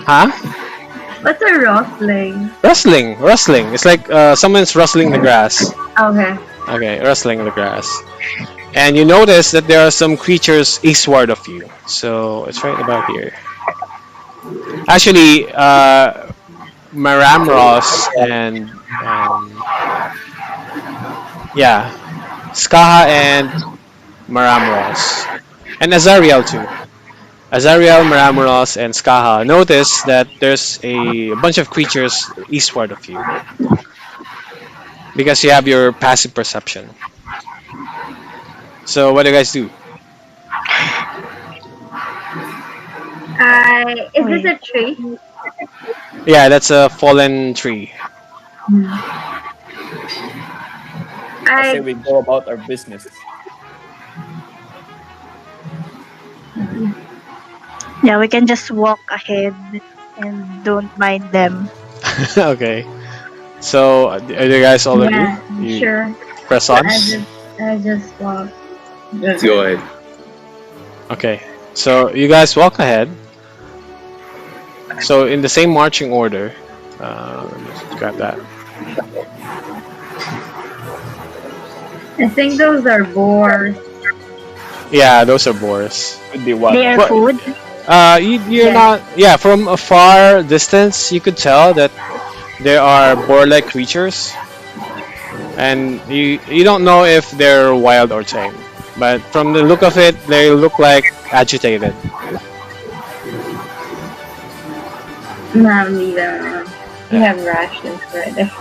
Huh? What's a Rustling? Rustling. It's like someone's rustling the grass. Okay. Okay, rustling the grass. And you notice that there are some creatures eastward of you. So it's right about here. Actually, Maramros and yeah, Skaha and Maramros, and Azariel too. Azariel, Maramros, and Skaha notice that there's a bunch of creatures eastward of you because you have your passive perception. So what do you guys do? Is this a tree? Yeah, that's a fallen tree. I say I we go about our business. Yeah, we can just walk ahead and don't mind them. Okay. So are you guys all agree? yeah, You sure. press on. I just walk. Let's go ahead. Okay. So you guys walk ahead. So in the same marching order, let's grab that. I think those are boars. Yeah, those are boars. Could be one. They are What? food. You're Yeah. not. Yeah, from a far distance, you could tell that there are boar-like creatures, and you don't know if they're wild or tame. But from the look of it, they look like agitated. No, neither. You have rations right there.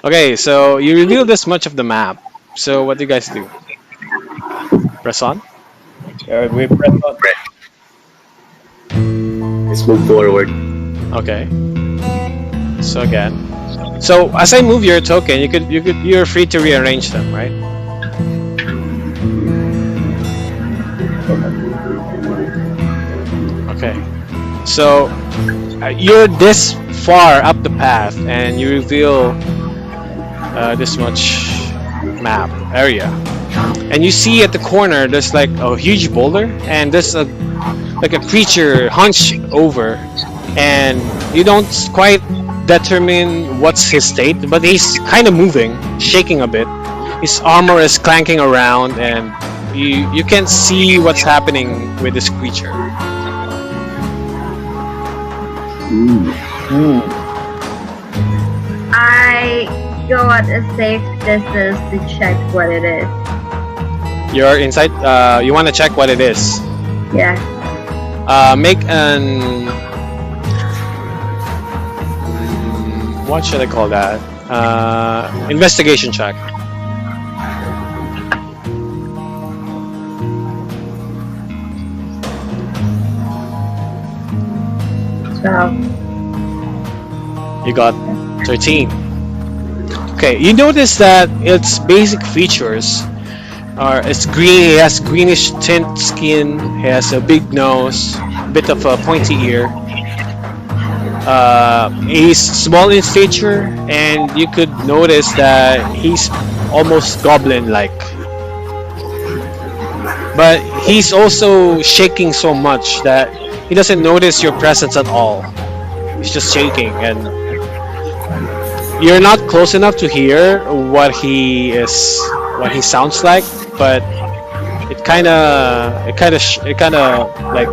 Okay, so you reveal this much of the map. So what do you guys do? Press on. We press on. Let's move forward. Okay. So again. So as I move your token, you're free to rearrange them, right? Okay. So you're this far up the path, and you reveal this much map area, and you see at the corner there's like a huge boulder, and there's a creature hunched over, and you don't quite determine what's his state, but he's kind of moving, shaking a bit. His armor is clanking around, and you can't see what's happening with this creature. I go at a safe distance to check what it is. You're inside. You want to check what it is. Yeah. Make an. What should I call that? Investigation check. So You got 13. Okay, you notice that its basic features are it's green. It has greenish tint skin. It has a big nose, bit of a pointy ear. He's small in stature, and you could notice that he's almost goblin-like. But he's also shaking so much that he doesn't notice your presence at all. He's just shaking, and you're not close enough to hear what he sounds like, but it kind of like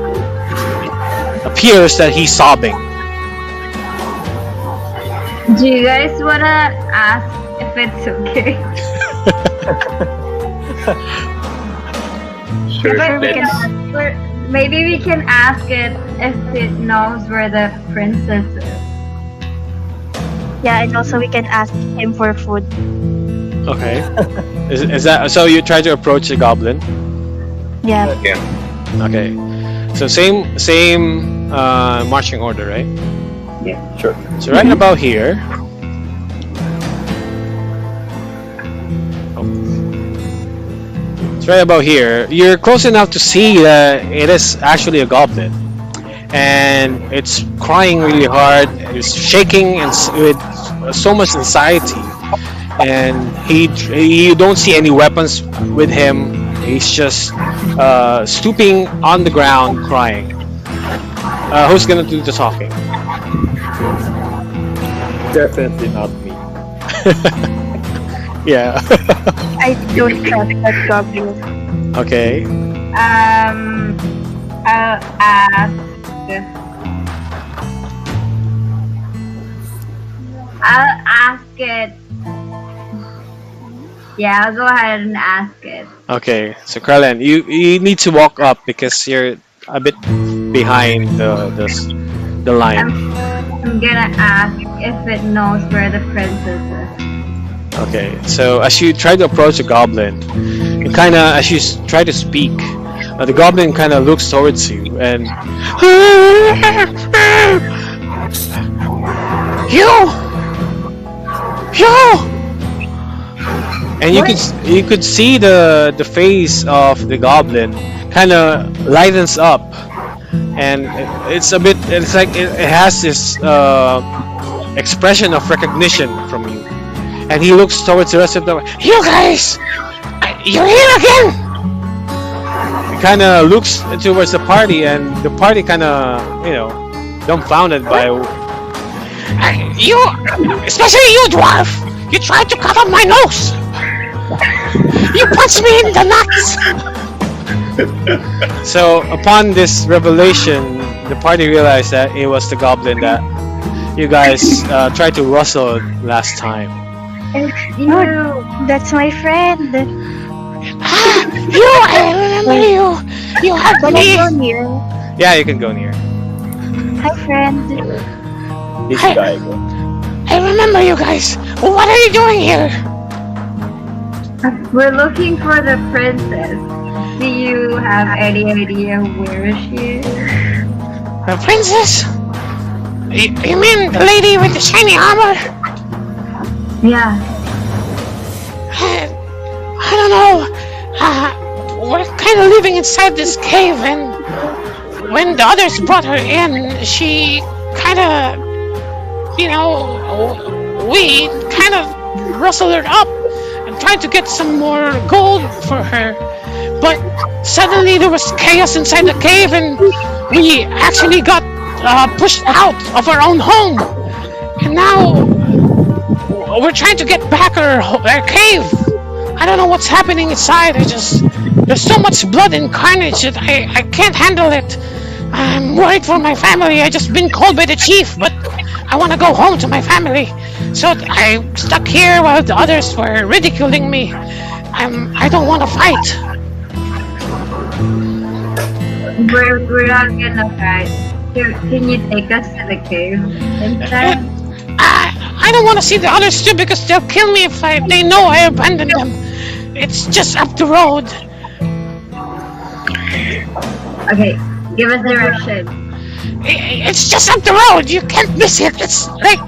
appears that he's sobbing. do you guys wanna ask if it's okay? Sure. Maybe we can Let's. ask maybe we can ask it if it knows where the princess is. Yeah, and also we can ask him for food. Okay. Is that so? You try to approach the goblin. Yeah. Yeah. Okay. So same marching order, right? Sure. So right about here. Oh. It's right about here. You're close enough to see that it is actually a goblin, and it's crying really hard. It's shaking and with so much anxiety, and you don't see any weapons with him. He's just stooping on the ground, crying. Who's gonna do the talking? Definitely not me. Yeah. I don't trust that goblin. Okay. I'll ask. I'll ask it. Yeah, I'll go ahead and ask it. Okay. So Carlin, you need to walk up because you're a bit behind the line. I'm gonna ask if it knows where the princess is. Okay. So as you try to approach the goblin, it kind of as you try to speak, the goblin kind of looks towards you and you. And you could see the face of the goblin kind of lightens up, and it's like it has this expression of recognition from you, and he looks towards the rest of the you guys, you're here again. He kind of looks towards the party, and the party kind of dumbfounded by you, especially you, dwarf. You tried to cut off my nose. You punched me in the nuts! So, upon this revelation, the party realized that it was the goblin that you guys tried to rustle last time. It's you. That's my friend. I remember you! You had Can me! I go near? Yeah, you can go near. Hi, friend. This guy. I remember you guys! What are you doing here? We're looking for the princess. Do you have any idea where she is? The princess? You mean the lady with the shiny armor? Yeah. I don't know. We're kind of living inside this cave, and when the others brought her in, she kind of, we kind of rustled her up and tried to get some more gold for her. But suddenly there was chaos inside the cave, and we actually got pushed out of our own home. And now we're trying to get back our cave. I don't know what's happening inside. There's so much blood and carnage that I can't handle it. I'm worried for my family. I just been called by the chief, but I want to go home to my family. So I'm stuck here while the others were ridiculing me. I don't want to fight. We're not gonna fight. Can you take us to the cave instead? I don't want to see the others too because they'll kill me if they know I abandoned them. It's just up the road. Okay, give us direction. It's just up the road. You can't miss it. It's like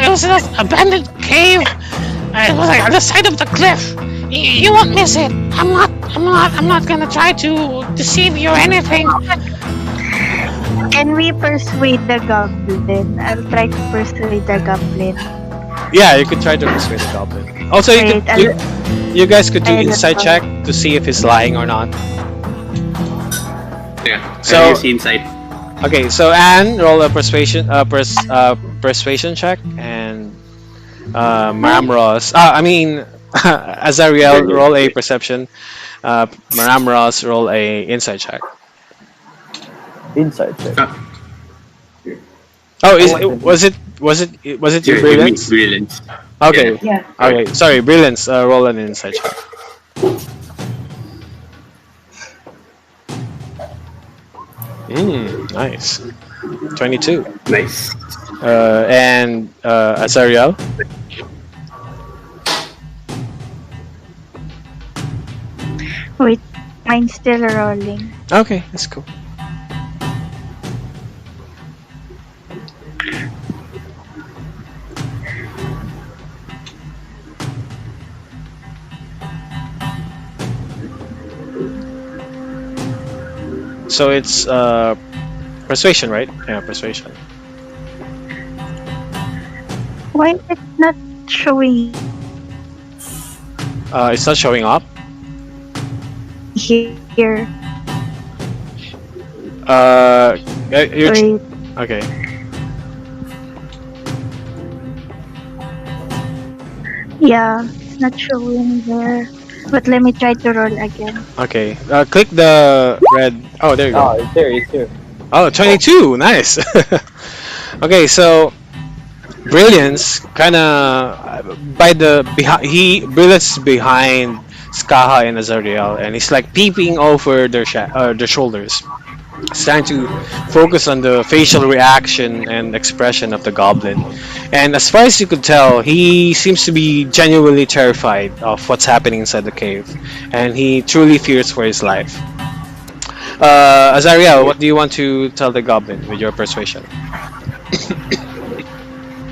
it was an abandoned cave. It was like on the side of the cliff. You won't miss it. I'm not gonna try to deceive you or anything. Can we persuade the goblin? I'll try to persuade the goblin. Yeah, you could try to persuade the goblin. Also, you guys could do insight check to see if he's lying or not. Yeah. So- You see inside. Okay, so Anne, roll a persuasion check, and Maramros. Azariel, roll a perception. Maramros, roll a insight check. Inside check. Oh, was it your brilliance? Brilliance. Okay. Yeah. Okay. Sorry, brilliance. Roll an insight check. Nice. 22. Nice. And Azariel. Wait, mine's still rolling. Okay, that's cool. So it's persuasion, right? Yeah, persuasion. Why is it not showing? It's not showing up. here. You're Wait. okay. Yeah, it's not showing there. But let me try to roll again. Okay. Click the red. Oh, there you Oh, go. it's there, it's there. Oh, 22. Nice. Okay, so Brilliance kind of by the behind Brilliance is behind Skaha and Azariel, and he's like peeping over their shoulders. He's trying to focus on the facial reaction and expression of the goblin. And as far as you could tell, he seems to be genuinely terrified of what's happening inside the cave, and he truly fears for his life. Azariel, what do you want to tell the goblin with your persuasion?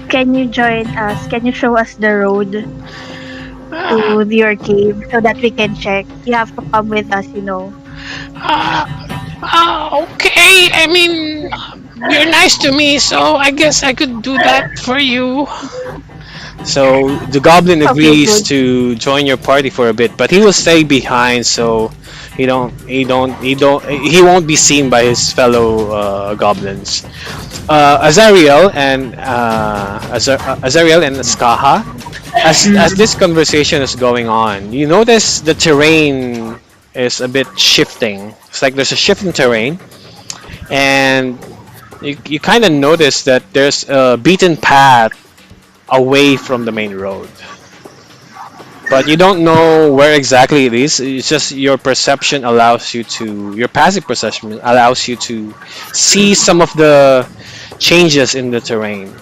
Can you join us? Can you show us the road to your cave so that we can check? You have to come with us, you know. Okay, I mean, you're nice to me, so I guess I could do that for you. So the goblin Okay, agrees good. to join your party for a bit, but he will stay behind, so he won't be seen by his fellow goblins. Azariel and Skaha, as this conversation is going on, you notice the terrain is a bit shifting. It's like there's a shift in terrain, and you kind of notice that there's a beaten path away from the main road. But you don't know where exactly it is. It's just your passive perception allows you to see some of the changes in the terrain.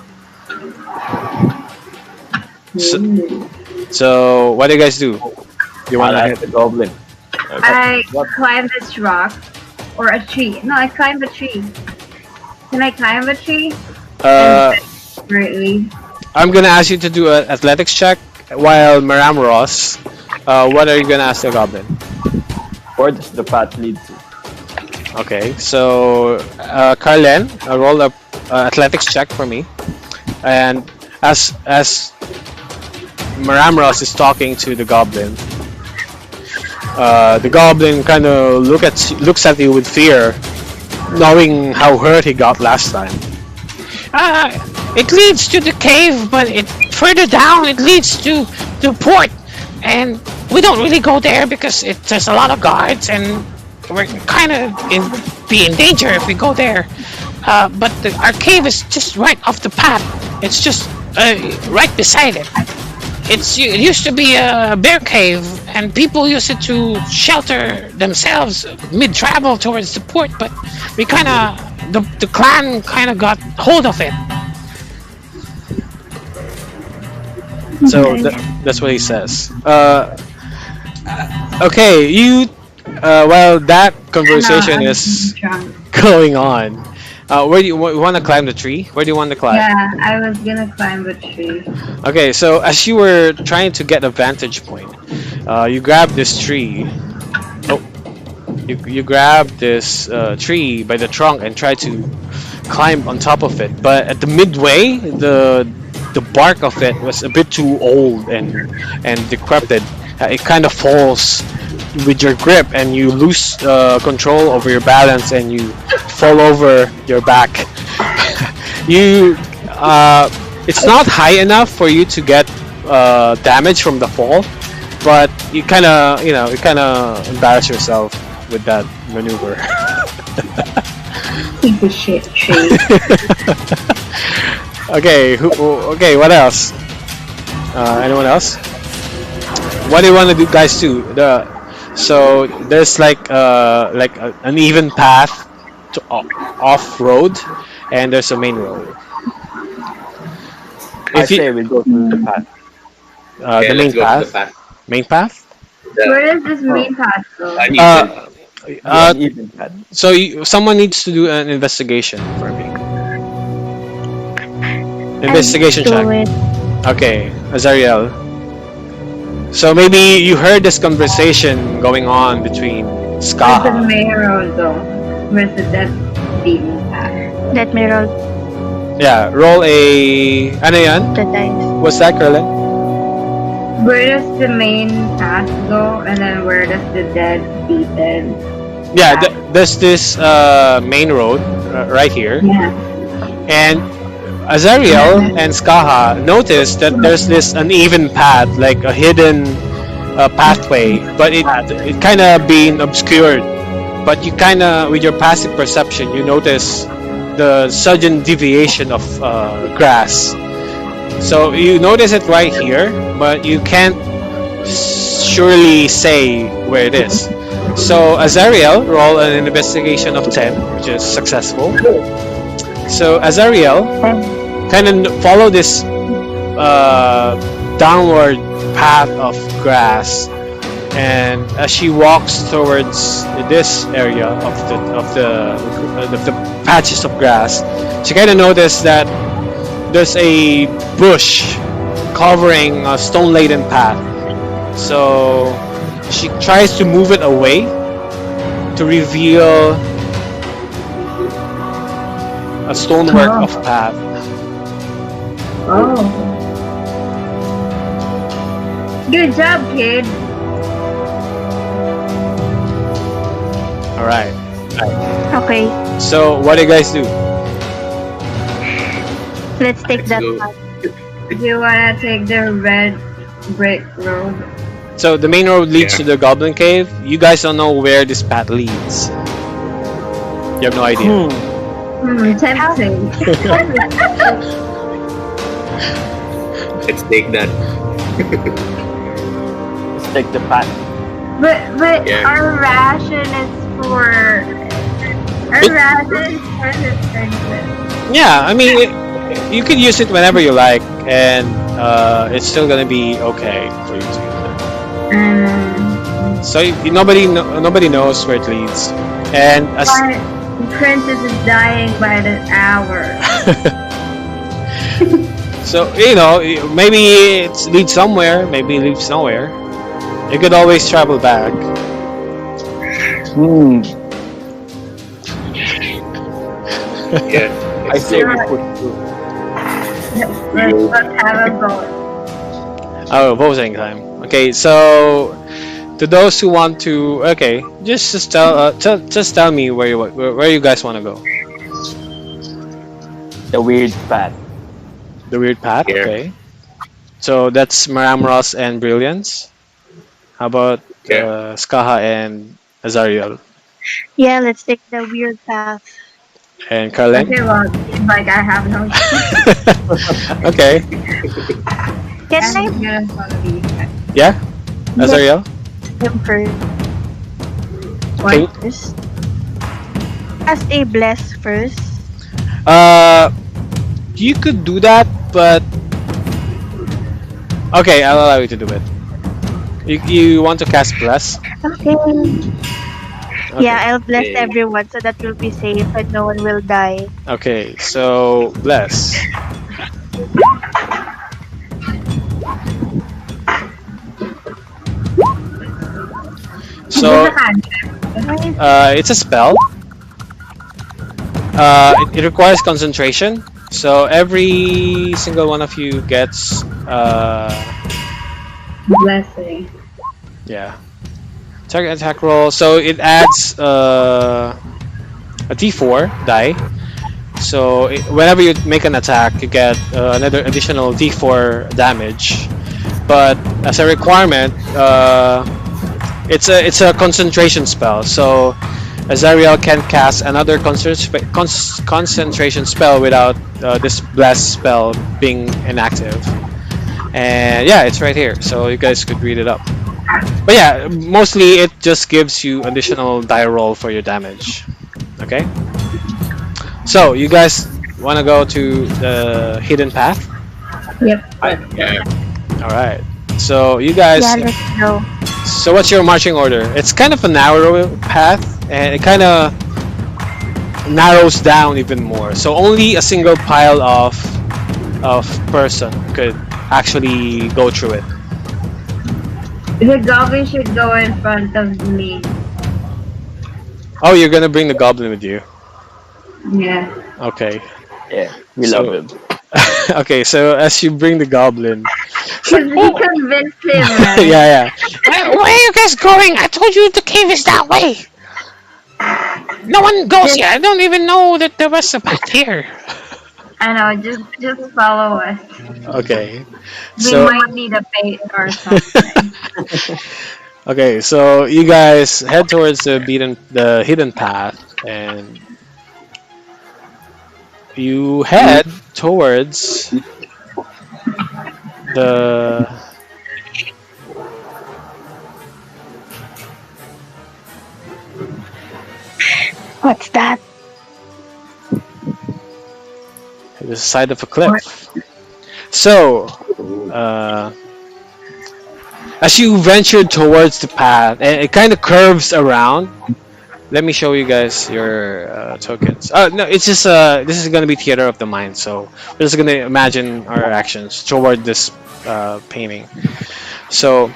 So what do you guys do? You I'll want to ask hit? the goblin. I What? climb this rock or a tree. No, I climb a tree. Can I climb a tree? Uh, Greatly. I'm gonna ask you to do an athletics check, while Maramros, what are you gonna ask the goblin? Where does the path lead to? Okay, so Carlen, roll a athletics check for me, and as Maramros is talking to the goblin kind of looks at you with fear, knowing how hurt he got last time. It leads to the cave, but further down it leads to the port, and we don't really go there because there's a lot of guards, and we're kind of be in danger if we go there. But our cave is just right off the path. It's just right beside it. It used to be a bear cave, and people used it to shelter themselves mid-travel towards the port. But we kind of the clan kind of got hold of it. So that's what he says. Okay, while that conversation is Drunk. going on, where do you want to climb the tree? Where do you want to climb? Yeah, I was gonna climb a tree. Okay, so as you were trying to get a vantage point, you grab this tree. Oh, you grab this tree by the trunk and try to climb on top of it. But at the midway, the bark of it was a bit too old and decrepit. It kind of falls with your grip, and you lose control over your balance, and you fall over your back. you it's not high enough for you to get damage from the fall, but you kind of embarrass yourself with that maneuver. Piece of shit tree. Okay, okay, what else? Anyone else? What do you want to do, guys? So there's like an even path to off road, and there's a main road. I say we go to the path. The main let's go to path. the path. Main path. Where is this main path though? Uneven. Uh, The even path. so someone needs to do an investigation for me. Investigation Do check. it. Okay, Azariel. So maybe you heard this conversation going on between Where's the Skaha. main road though? Where's the death demon path? Let me roll Yeah, roll a... Ano yan? the dice. What's that, Carlin? Where does the main path go, and then where does the dead seated? Yeah, there's this main road right here, Yeah. and Azariel and Skaha noticed that there's this uneven path, like a hidden pathway, but it kind of being obscured. But you kind of, with your passive perception, you notice the sudden deviation of grass. So you notice it right here, but you can't surely say where it is. So Azariel roll an investigation of 10, which is successful. So Azariel kind of follow this downward path of grass, and as she walks towards this area of the patches of grass, she kind of noticed that there's a bush covering a stone-laden path. So she tries to move it away to reveal a stonework of path. Oh. Good job, kid. All right. Okay, So what do you guys do? let's take Let's that go. path. Do you wanna take the red brick road? So the main road leads Yeah. to the Goblin Cave. You guys don't know where this path leads. You have no idea. Tempting. Let's take that. Let's take the path. but Yeah. our ration is for the expensive. Yeah, I mean, you can use it whenever you like, and it's still gonna be okay for you to use it. So nobody knows where it leads, and as The princess is dying by the hour. so maybe it leads somewhere, maybe it leads nowhere. You could always travel back. Yeah. I say we push through. Let's have a vote. Oh, voting time. Okay, so to those who want to, okay, just tell me where you guys want to go. The weird path. The weird path. Yeah. Okay. So that's Maramros and Brilliance. How about Yeah. Skaha and Azariel Yeah, let's take the weird path. and Carlen? Okay, well, like I have no. Okay. Can I I'm gonna follow these. Yeah. Azariel. him first? Okay. First? As a bless first. You could do that, but okay, I'll allow you to do it. You want to cast bless? Okay. Okay. Yeah, I'll bless Okay. everyone so that we'll be safe and no one will die. Okay, so bless. So it's a spell. It requires concentration. So every single one of you gets Blessing. yeah. Target attack roll. So it adds a D4 die. So whenever you make an attack, you get another additional D4 damage. But as a requirement, it's a concentration spell. So Azariel can cast another concentration spell without this blast spell being inactive. And yeah, it's right here. So you guys could read it up. But yeah, mostly it just gives you additional die roll for your damage. Okay. So you guys want to go to the hidden path? Yep. Yeah. All right. So you guys. Yeah, let's go. So what's your marching order? It's kind of a narrow path, and it kind of narrows down even more. So only a single pile of person could actually go through it. The goblin should go in front of me. Oh, you're gonna bring the goblin with you. Yeah. Okay. Yeah, we So- love him. Okay, so as you bring the goblin, it's like, Because he oh, convinced him, yeah, right? yeah. Where are you guys going? I told you the cave is that way. No one goes Just, here. I don't even know that there was a path here. I know, just follow us. Okay, We so might need a bait or something. okay, so you guys head towards the hidden path, and you head towards the What's that? the side of a cliff. So, uh, as you venture towards the path, and it kind of curves around. Let me show you guys your tokens. No, it's just this is gonna be theater of the mind. So we're just gonna imagine our actions toward this painting. So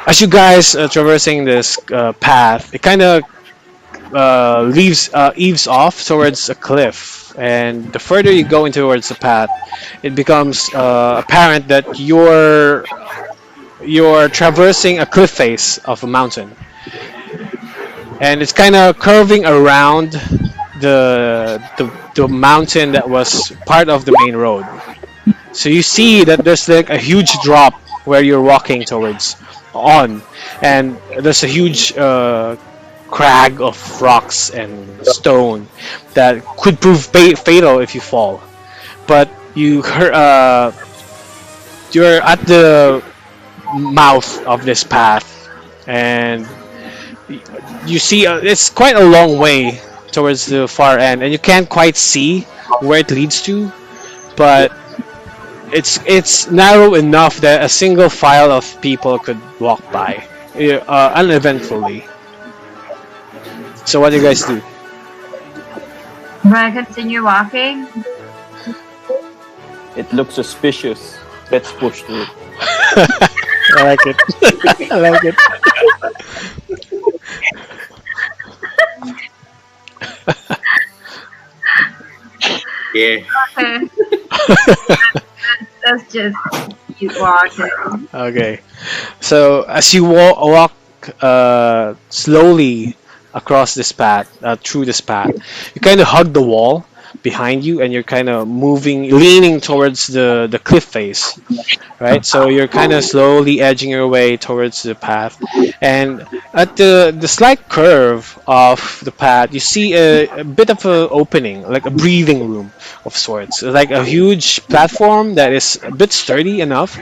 as you guys traversing this path, it kind of leaves eaves off towards a cliff, and the further you go in towards the path, it becomes apparent that you're traversing a cliff face of a mountain, and it's kind of curving around the mountain that was part of the main road. So you see that there's like a huge drop where you're walking towards on, and there's a huge crag of rocks and stone that could prove fatal if you fall. But you're at the mouth of this path, and you see it's quite a long way towards the far end, and you can't quite see where it leads to, but it's narrow enough that a single file of people could walk by uneventfully. So what do you guys do? Wanna continue walking? It looks suspicious. Let's push through. I like it. I like it. Yeah. Okay. Let's just keep walking. Okay. So as you walk slowly across this path, through this path, you kind of hug the wall behind you, and you're kind of leaning towards the cliff face, right? So you're kind of slowly edging your way towards the path, and at the slight curve of the path, you see a bit of an opening, like a breathing room of sorts, like a huge platform that is a bit sturdy enough,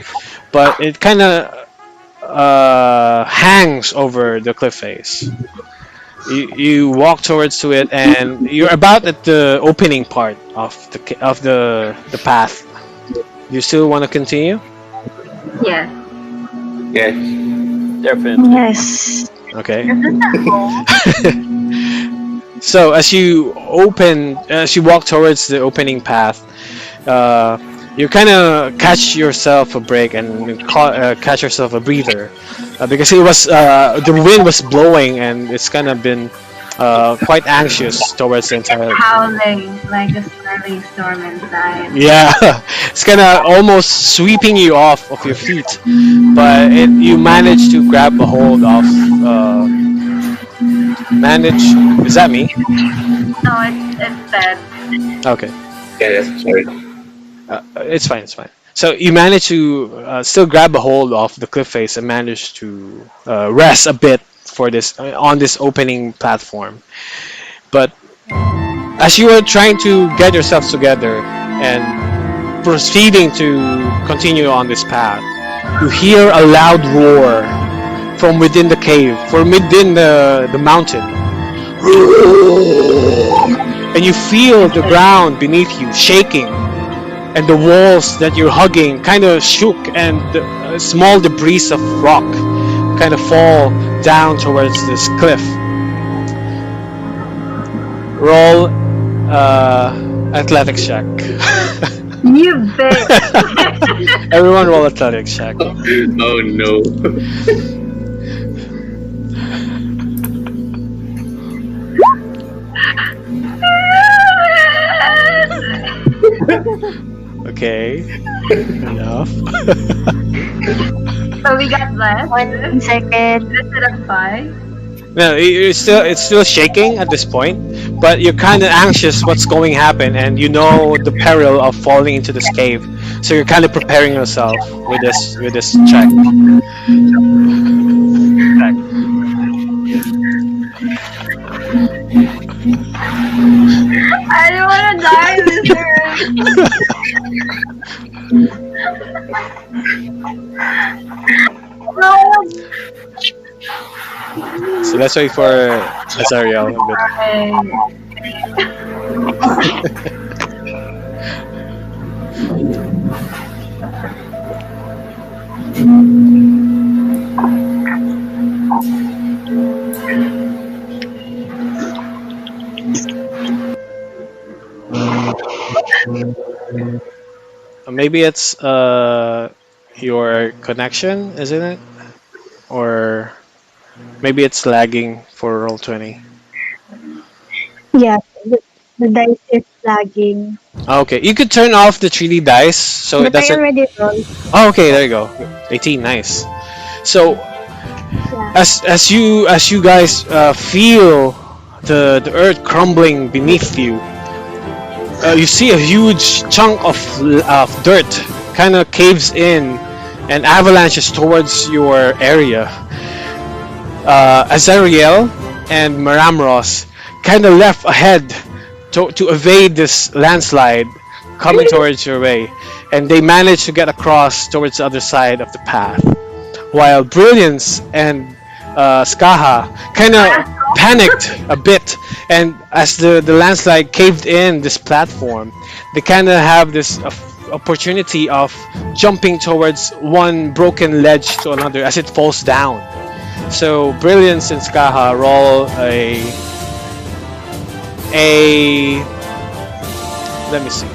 but it kind of hangs over the cliff face. You walk towards to it, and you're about at the opening part of the path. You still want to continue? Yes. Yes. Definitely. Yes. Okay. Is this a home? So as you walk towards the opening path, you kind of catch yourself a break and catch yourself a breather, because the wind was blowing, and it's kind of been quite anxious towards the entire. Howling like a snarly storm inside. Yeah, it's kind of almost sweeping you off of your feet, but you manage to grab a hold of. Manage. Is that me? No, it's dead. Okay. Yeah, that's sorry. It's fine. It's fine. So you manage to still grab a hold of the cliff face and manage to rest a bit for this on this opening platform. But as you are trying to get yourselves together and proceeding to continue on this path, you hear a loud roar from within the cave, from within the mountain. And you feel the ground beneath you shaking, and the walls that you're hugging kind of shook, and small debris of rock kind of fall down towards this cliff. Roll athletics check. You bitch. Everyone roll athletics check. Oh no. Okay, enough. So we got less. 1 second. Instead of 5. No, it's still shaking at this point, but you're kind of anxious what's going to happen, and you know the peril of falling into this cave. So you're kind of preparing yourself with this check. I don't want to die in this No. So let's wait for Azariel a bit. Maybe it's your connection, isn't it? Or maybe it's lagging for Roll20. Yeah, the dice is lagging. Okay, you could turn off the 3D dice so it But I doesn't. already rolled. Oh, okay, there you go. 18, nice. So Yeah. as you guys feel the earth crumbling beneath you, you see a huge chunk of dirt kind of caves in and avalanches towards your area. Azariel and Maramros kind of left ahead to evade this landslide coming towards your way, and they managed to get across towards the other side of the path, while Brilliance and Skaha kind of panicked a bit, and as the landslide caved in this platform, they kind of have this opportunity of jumping towards one broken ledge to another as it falls down. So Brilliance and Skaha roll a let me see.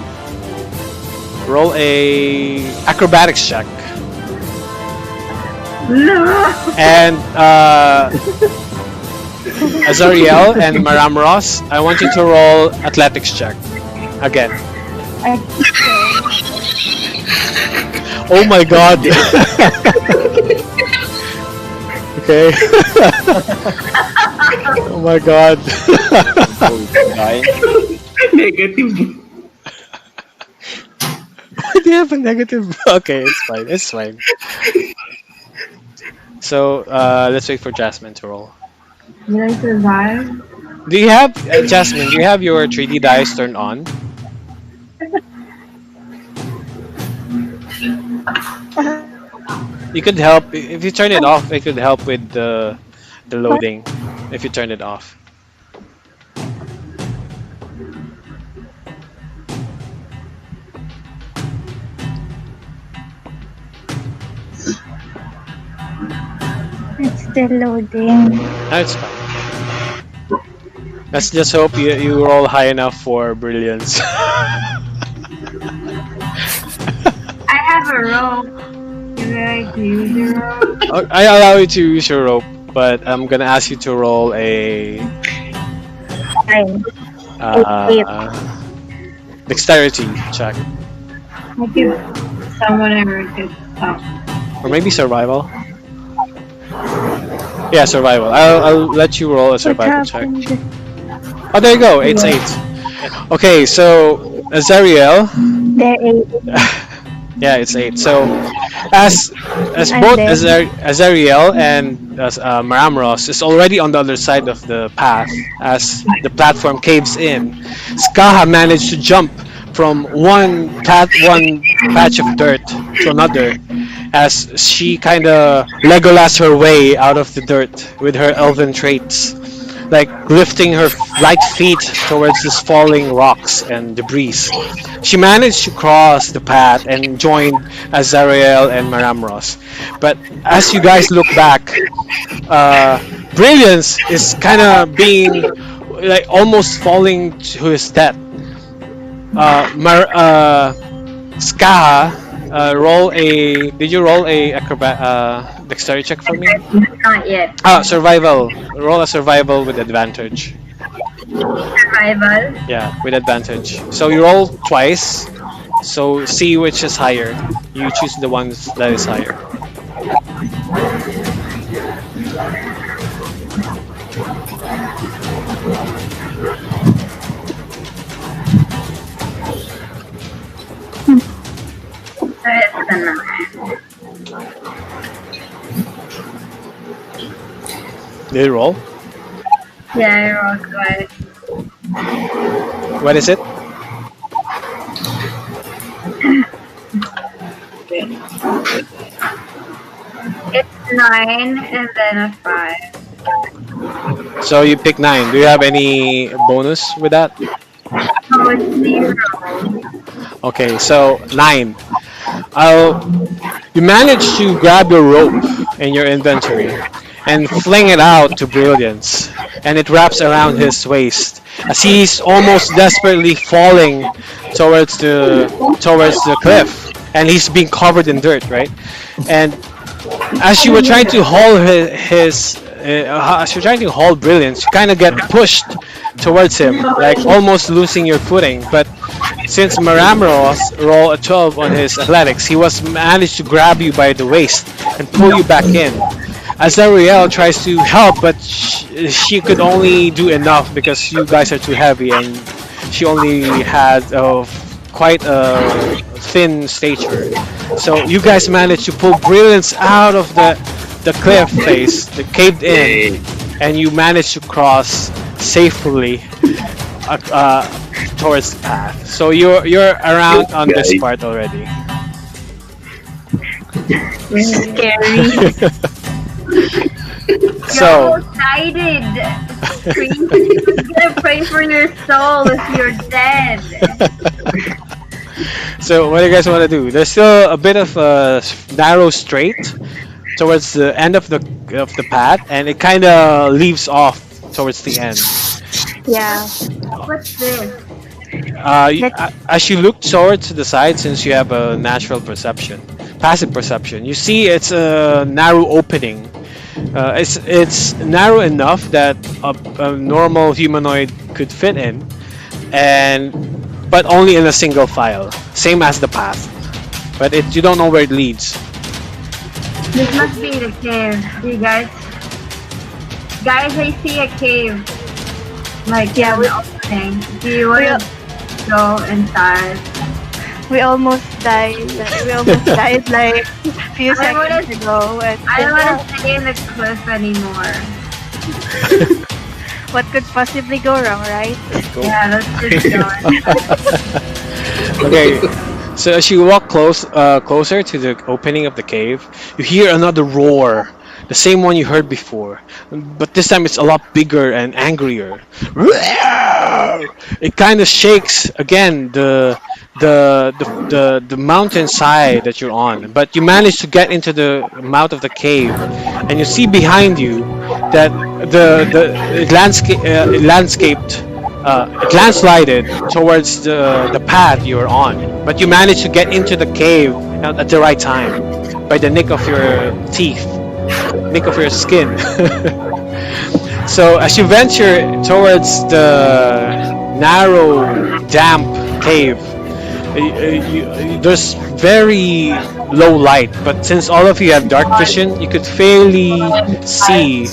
Roll a acrobatics check. And Azariel and Maramros, I want you to roll athletics check again. Oh my god. Okay. Oh my god. Negative. Why do you have a negative? Okay, it's fine. It's fine. So let's wait for Jasmine to roll. Did I survive? Do you have Jasmine? Do you have your 3D dice turned on? You could help if you turn it off. It could help with the loading if you turn it off. It's still loading. No, it's fine. Let's just hope you roll high enough for Brilliance. I have a rope. Can I use the rope? I allow you to use your rope, but I'm gonna ask you to roll a Fine. dexterity check, I give someone ever good stuff. or maybe survival. Yeah, survival. I'll let you roll a What survival check. happened? Oh, there you go. 8's 8. Okay, so Azariel. There is. Yeah, it's 8. So as I'm both there. Azariel and Maramros is already on the other side of the path as the platform caves in, Skaha managed to jump from one patch of dirt to another as she kind of Legolas her way out of the dirt with her elven traits, like lifting her light feet towards these falling rocks and debris. She managed to cross the path and joined Azariel and Maramros. But as you guys look back, Brilliance is kind of being like almost falling to his death. Ska, roll a. Did you roll a dexterity check for me? Not yet. Survival. Roll a survival with advantage. Survival. Yeah, with advantage. So you roll twice. So see which is higher. You choose the ones that is higher. So it's the 9. Did it roll? Yeah, I rolled right. What is it? It's 9 and then a 5. So you pick 9. Do you have any bonus with that? So it's 0. Okay, so 9. I'll, you manage to grab your rope in your inventory and fling it out to Brilliance, and it wraps around his waist as he's almost desperately falling towards the cliff, and he's being covered in dirt, right? And as you were trying to haul as you're trying to haul Brilliance, you kind of get pushed towards him, like almost losing your footing. But since Maramros rolled a 12 on his athletics, he was managed to grab you by the waist and pull you back in. Azariel tries to help, but she could only do enough because you guys are too heavy, and she only had quite a thin stature. So you guys managed to pull Brilliance out of the cliff face, the caved in, and you managed to cross safely towards the path. So you're around on this part already. Scary. So You're excited. You're gonna pray for your soul if you're dead. so what do you guys want to do? There's still a bit of a narrow straight towards the end of the path, and it kind of leaves off towards the end. Yeah. What's this? As you look towards the side, since you have a natural perception, passive perception, you see it's a narrow opening. It's narrow enough that a normal humanoid could fit in, but only in a single file, same as the path. But you don't know where it leads. This must be the cave. See, guys? Guys, I see a cave. Like, Yeah, an opening. Do you want to go inside? We almost died. We almost died like a few I wanna- seconds ago. And I don't want to stay in the cliff anymore. what could possibly go wrong, right? Yeah, let's just go. Okay, so as you walk closer to the opening of the cave, you hear another roar, the same one you heard before, but this time it's a lot bigger and angrier. It kind of shakes again the mountainside that you're on, but you manage to get into the mouth of the cave, and you see behind you that it landslided towards the path you're on, but you managed to get into the cave at the right time by the nick of your teeth, nick of your skin. So as you venture towards the narrow, damp cave, there's very low light, but since all of you have dark vision, you could fairly see. You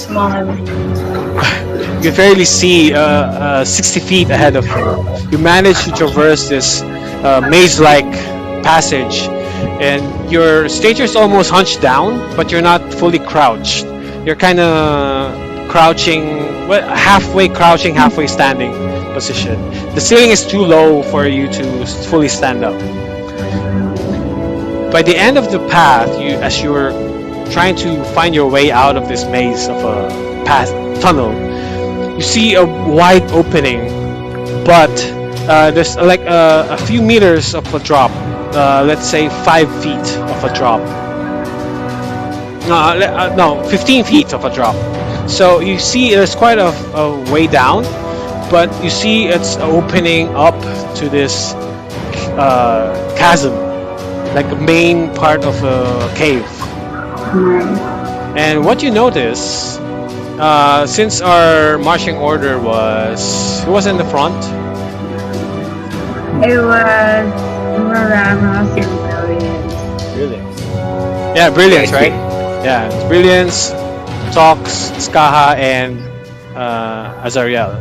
can fairly see 60 feet ahead of you. You manage to traverse this maze-like passage, and your stature is almost hunched down, but you're not fully crouched. You're kind of crouching, halfway crouching, halfway standing position. The ceiling is too low for you to fully stand up. By the end of the path, as you're trying to find your way out of this maze of a tunnel, you see a wide opening, but there's like a few meters of a drop. Let's say 5 feet of a drop. No, 15 feet of a drop. So you see there's quite a way down, but you see it's opening up to this chasm, like the main part of a cave. And what you notice, since our marching order was, who was in the front? It was Ramos and Brilliance. Brilliance. Yeah, brilliance, Yeah, I right? Yeah, it's brilliance, Tox, Skaha, and Azariel.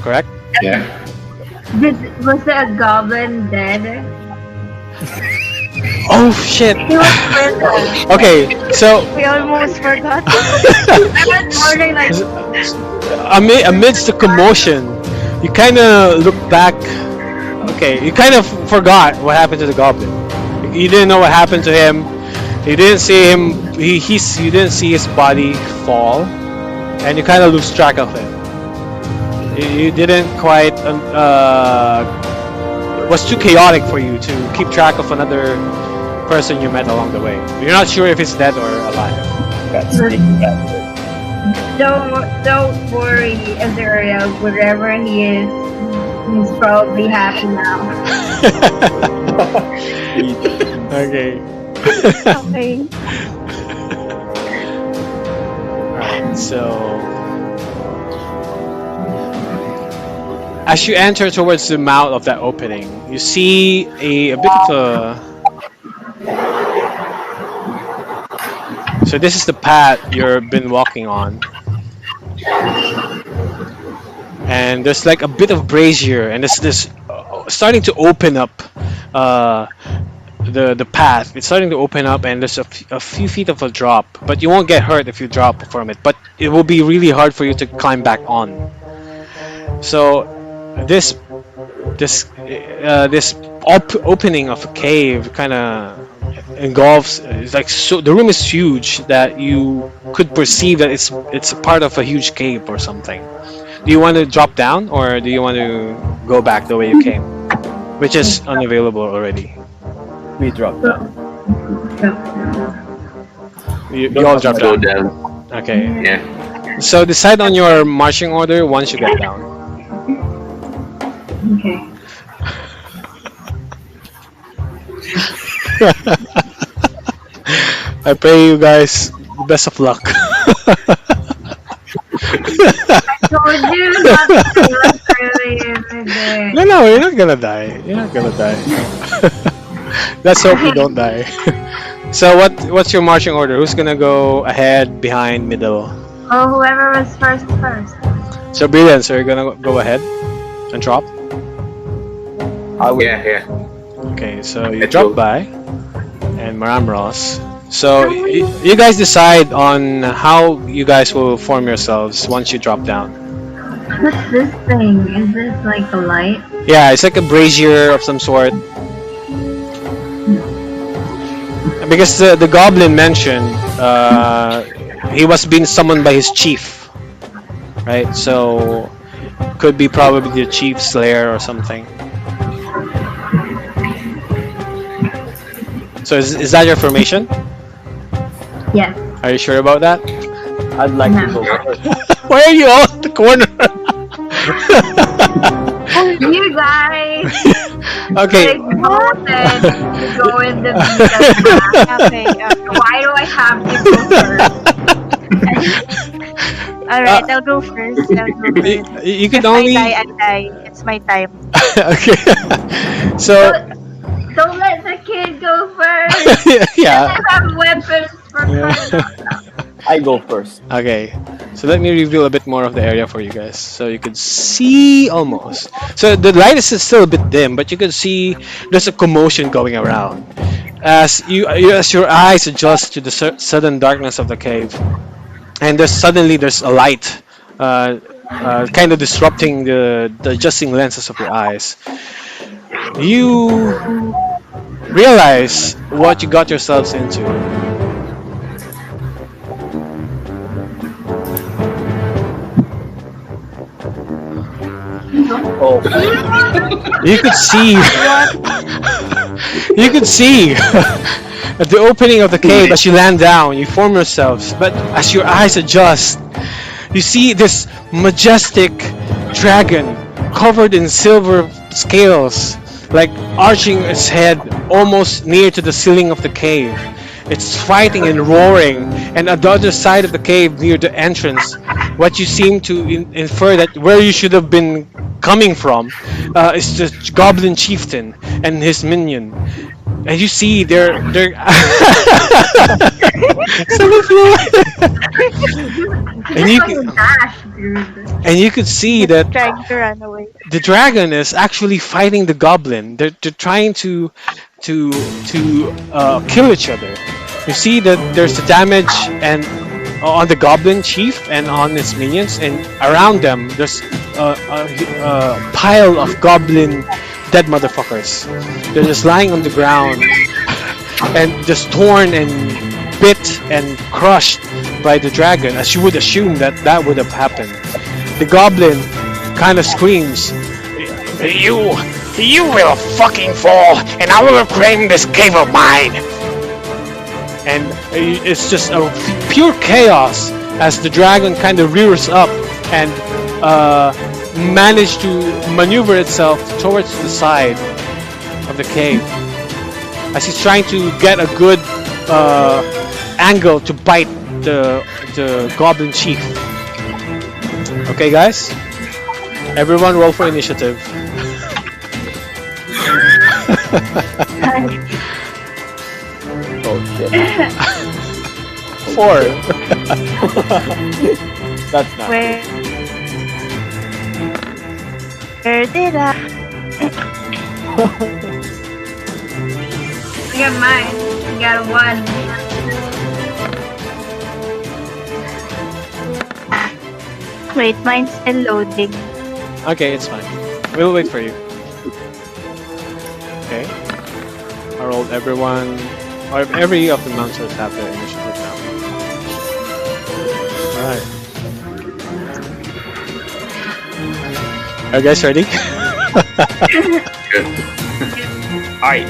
Correct? Yeah. Was the goblin dead? Oh shit. He was with us. Okay, so We almost forgot. I was wondering, like, amidst the commotion, you kind of look back. Okay, you kind of forgot what happened to the goblin. You didn't know what happened to him. You didn't see him. You didn't see his body fall, and you kind of lose track of him. You didn't quite. It was too chaotic for you to keep track of another person you met along the way. You're not sure if he's dead or alive. That sneaky bastard. don't worry, Azariel. Wherever he is, he's probably happy now. Okay. Okay. Alright, so as you enter towards the mouth of that opening, you see a bit of a. So this is the path you've been walking on, and there's like a bit of brazier, and it's this starting to open up. The path, it's starting to open up, and there's a few feet of a drop, but you won't get hurt if you drop from it, but it will be really hard for you to climb back on. So this opening of a cave kind of engulfs, it's like, so the room is huge that you could perceive that it's a part of a huge cave or something. Do you want to drop down, or do you want to go back the way you came, which is unavailable already? We dropped down. You all drop Go down. down. Okay. Yeah. So decide on your marching order once you get down. Okay. I pray you guys the best of luck. Told you not to look early in the day. No, you're not gonna die. You're not gonna die. Let's hope you don't die. So what's your marching order? Who's gonna go ahead, behind, middle? Oh, whoever was first. So brilliant. So you're gonna go ahead and drop. I will. Yeah. Okay, so you Let's drop go. by, and Maramros. So you guys decide on how you guys will form yourselves once you drop down. What's this thing? Is this like a light? Yeah, it's like a brazier of some sort. Because the goblin mentioned he was being summoned by his chief, right? So could be probably the chief's lair or something. So is that your formation? Yes. Are you sure about that? I'd like to No. go first. Why are you all at the corner? You guys Okay. voted to go in the path. Okay. Why do I have to go first? Alright, I'll go first. You can If only. I die. It's my time. Okay. So Don't let the kid go first. yeah. I have weapons for I go first. Okay, so let me reveal a bit more of the area for you guys, so you could see almost. So the light is still a bit dim, but you can see there's a commotion going around as as your eyes adjust to the sudden darkness of the cave, and there's a light, kind of disrupting the adjusting lenses of your eyes. You realize what you got yourselves into. Oh, You could see. You could see at the opening of the cave as you land down. You form yourselves, but as your eyes adjust, you see this majestic dragon covered in silver scales, like arching its head almost near to the ceiling of the cave. It's fighting and roaring, and at the other side of the cave, near the entrance, what you seem to infer that where you should have been coming from is the goblin chieftain and his minion, and you see they're and Just you like a dash, dude. and you could see It's that trying to run away. the dragon is actually fighting the goblin. They're trying to kill each other. You see that there's the damage and on the goblin chief and on his minions, and around them there's a pile of goblin dead motherfuckers. They're just lying on the ground and just torn and bit and crushed by the dragon, as you would assume that that would have happened. The goblin kind of screams, You will fucking fall, and I will reclaim this cave of mine. And it's just a pure chaos as the dragon kind of rears up and managed to maneuver itself towards the side of the cave as he's trying to get a good angle to bite the goblin chief. Okay, guys, everyone roll for initiative. Oh shit. 4. That's not. Where did I? I got mine. I got a 1. Wait, mine's still loading. Okay, it's fine. We'll wait for you. Okay. I rolled everyone, or every of the monsters have their initiative now. Alright. Are you guys ready? I.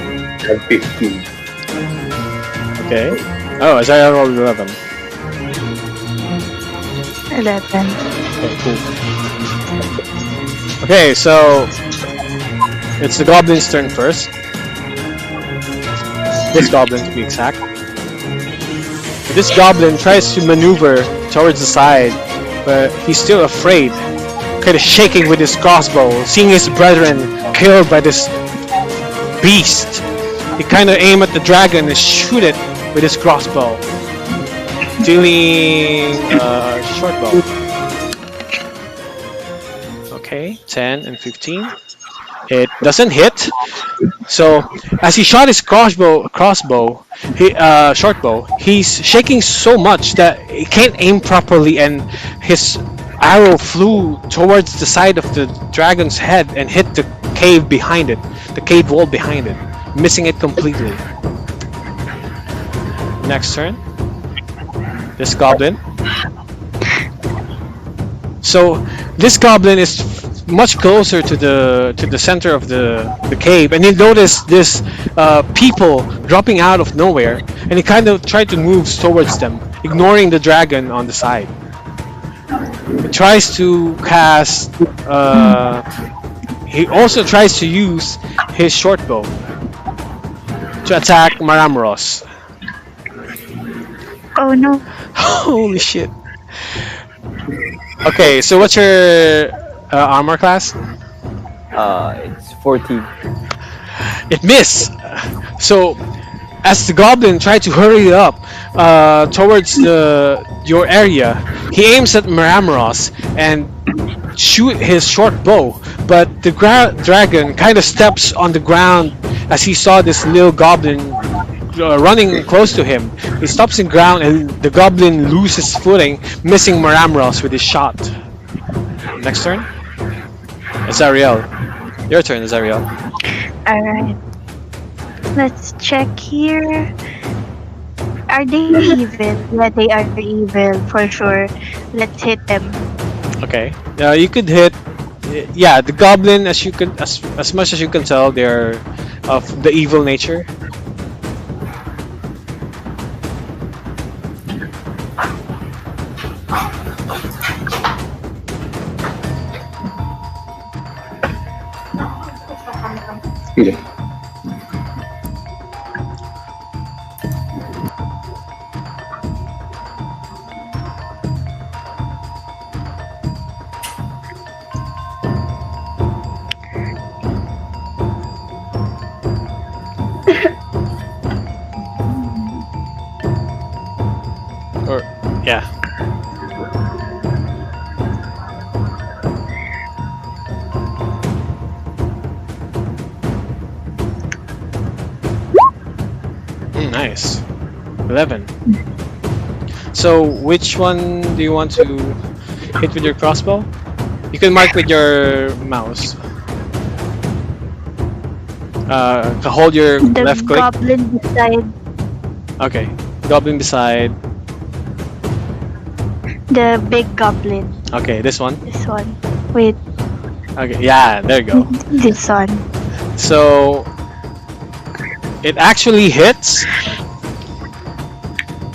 15. Okay. Oh, Isaiah rolled 11. 11. Okay, cool. Okay, so it's the goblin's turn first. This goblin, to be exact. This goblin tries to maneuver towards the side, but he's still afraid, kind of shaking with his crossbow, seeing his brethren killed by this beast. He kind of aim at the dragon and shoot it with his crossbow, dealing short bow. Okay, 10 and 15. It doesn't hit. So as he shot his short bow, he's shaking so much that he can't aim properly, and his arrow flew towards the side of the dragon's head and hit the cave behind it, the cave wall behind it, missing it completely. Next turn, this goblin. So this goblin is much closer to the center of the cave, and he noticed this people dropping out of nowhere, and he kind of tried to move towards them, ignoring the dragon on the side. He tries to cast. He also tries to use his short bow to attack Maramros. Oh no. Holy shit! Okay, so what's your armor class? It's 14. It missed. So as the goblin tried to hurry up towards your area, he aims at Maramros and shoot his short bow, but the dragon kind of steps on the ground as he saw this little goblin running close to him. He stops in ground, and the goblin loses footing, missing Maramros with his shot. Next turn, Azariel. Your turn, Azariel. Alright. Let's check here. Are they evil? Yeah, they are evil for sure. Let's hit them. Okay. You could hit. Yeah, the goblin, as you can, as much as you can tell, they're of the evil nature. Okay. Yeah. Nice. 11. So, which one do you want to hit with your crossbow? You can mark with your mouse. Hold your The left click. goblin beside Okay. Goblin beside. the big goblin. Okay, this one. This one. Wait, Okay, yeah, there you go. this one. So it actually hits,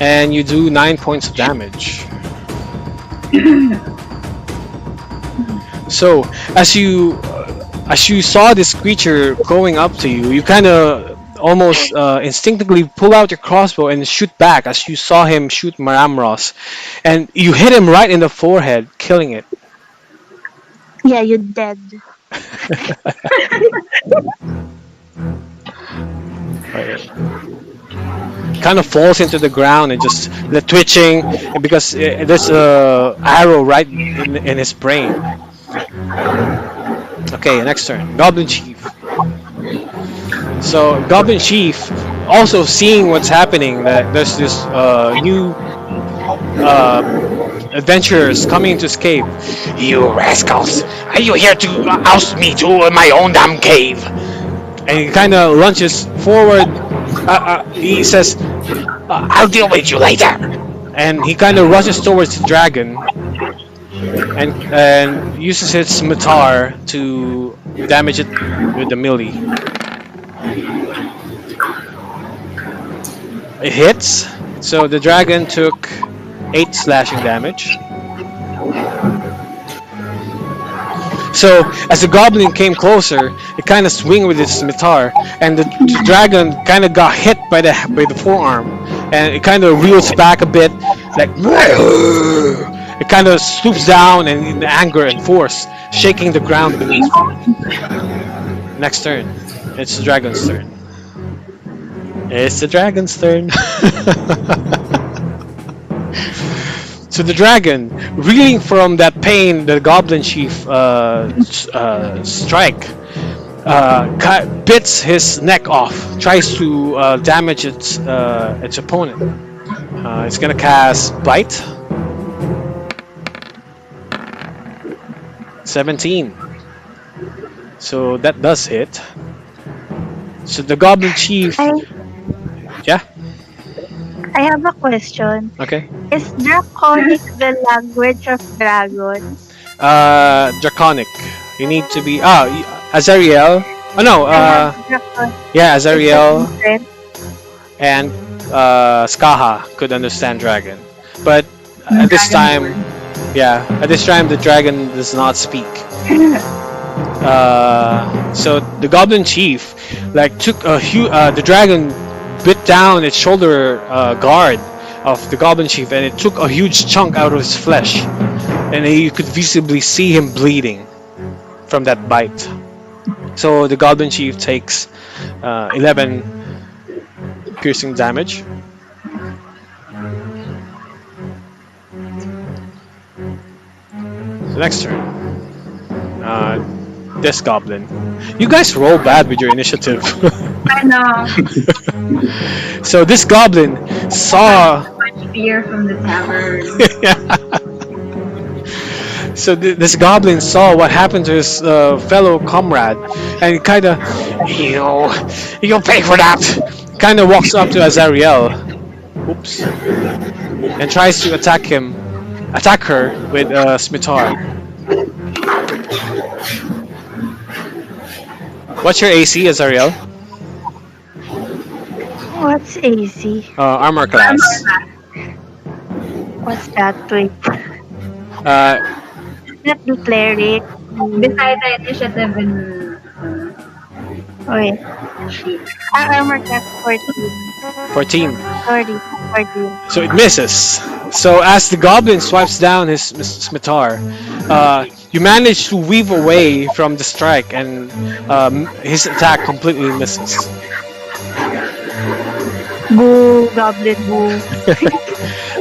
and you do 9 points of damage. So as you saw this creature going up to you, you kind of almost instinctively pull out your crossbow and shoot back as you saw him shoot Maramros, and you hit him right in the forehead, killing it. Yeah, you're dead. Kind of falls into the ground and just the twitching, and because there's a arrow right in his brain. Okay, next turn, Goblin Chief. So Goblin Chief, also seeing what's happening, that there's this new adventurers coming to escape. You rascals! Are you here to oust me to my own damn cave? And he kind of lunges forward. He says, "I'll deal with you later." And he kind of rushes towards the dragon and uses his scimitar to damage it with the melee. It hits, so the dragon took 8 slashing damage. So as the goblin came closer, it kind of swung with its scimitar, and the dragon kind of got hit by the forearm, and it kind of reels back a bit, like it kind of swoops down and in anger and force, shaking the ground beneath. Next turn, it's the dragon's turn. It's the dragon's turn. So the dragon, reeling from that pain the goblin chief strike, bits his neck off, tries to damage its opponent. It's gonna cast Bite. 17. So that does hit. So the goblin chief, yeah. I have a question. Okay. Is Draconic the language of dragons? Draconic. You need to be Azariel. Oh no. Yeah, Azariel and Skaha could understand dragon, but at this time, the dragon does not speak. So the goblin chief took the dragon bit down its shoulder guard of the goblin chief, and it took a huge chunk out of his flesh, and you could visibly see him bleeding from that bite. So the goblin chief takes 11 piercing damage. So next turn, this goblin. You guys roll bad with your initiative. I know. So this goblin saw. Much fear from the tavern. So this goblin saw what happened to his fellow comrade, and kind of, you'll pay for that. Kind of walks up to Azariel, oops, and tries to attack her with a scimitar. What's your AC, Azariel? What's AC? Armor class. What's that? Wait. Not the cleric. Beside the initiative in Wait. Armor class 14. 14. 14. So it misses. So as the goblin swipes down his scimitar, you manage to weave away from the strike, and his attack completely misses. Boo, goblin, boo.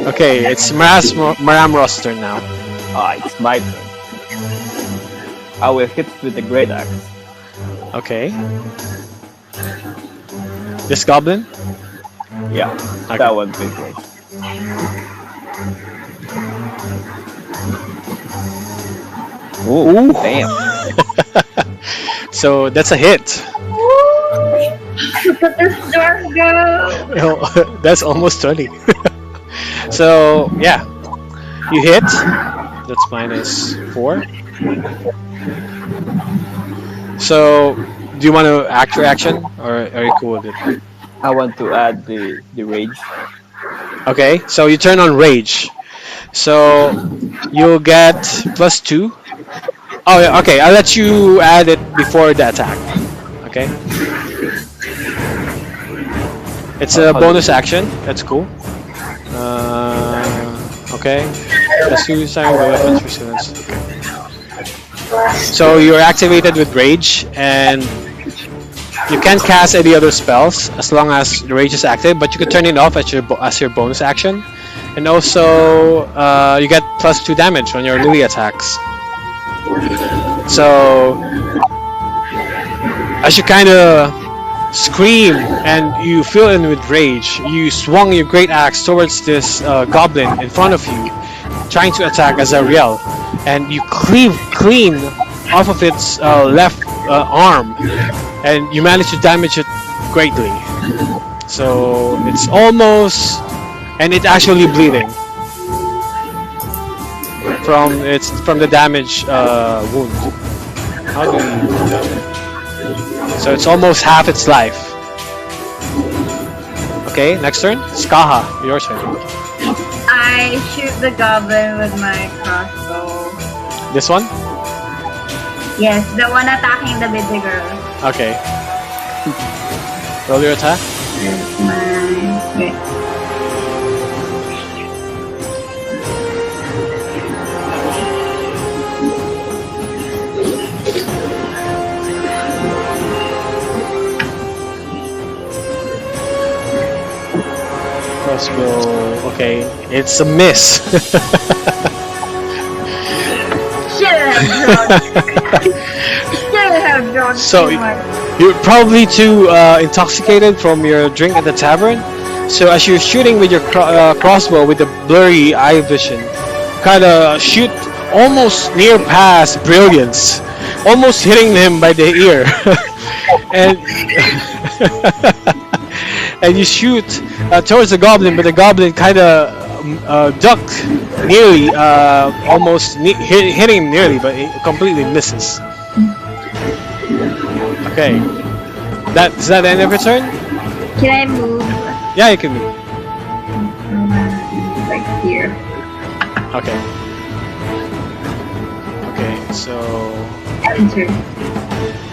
Okay, it's Maramro's turn now. It's my turn. I will hit with the great axe. Okay. This goblin? Yeah, Okay. that one big one. Ooh, damn. So that's a hit. Look at this dwarf go! Oh, that's almost 20. So yeah, you hit. That's -4. So do you want to act your action, or are you cool with it? I want to add the rage. Okay, so you turn on rage. So you'll get +2. Oh yeah, okay. I'll let you add it before the attack. Okay. It's a bonus action. That's cool. Okay. Let's use the weapons resilience. Okay. So you're activated with rage, and you can't cast any other spells as long as the rage is active. But you can turn it off as your bonus action, and also you get +2 damage on your melee attacks. So as you kind of scream and you fill in with rage, you swung your great axe towards this goblin in front of you, trying to attack Azariel, and you cleave clean off of its left arm, and you manage to damage it greatly. So it's almost, and it's actually bleeding from the damage wound. How do you do that? So it's almost half its life. Okay, next turn. Skaha, your turn. I shoot the goblin with my crossbow. This one? Yes, the one attacking the baby girl. Okay. Roll your attack. That's my... Okay. Crossbow. Okay, it's a miss. So you're probably too intoxicated from your drink at the tavern. So as you're shooting with your crossbow with the blurry eye vision, kind of shoot almost near past Brilliance, almost hitting him by the ear, and and you shoot towards the goblin, but the goblin kind of ducked nearly, almost hitting him nearly, but it completely misses. Okay, is that the end of your turn? Can I move? Yeah, you can move. Like here. Okay. Okay, so Enter.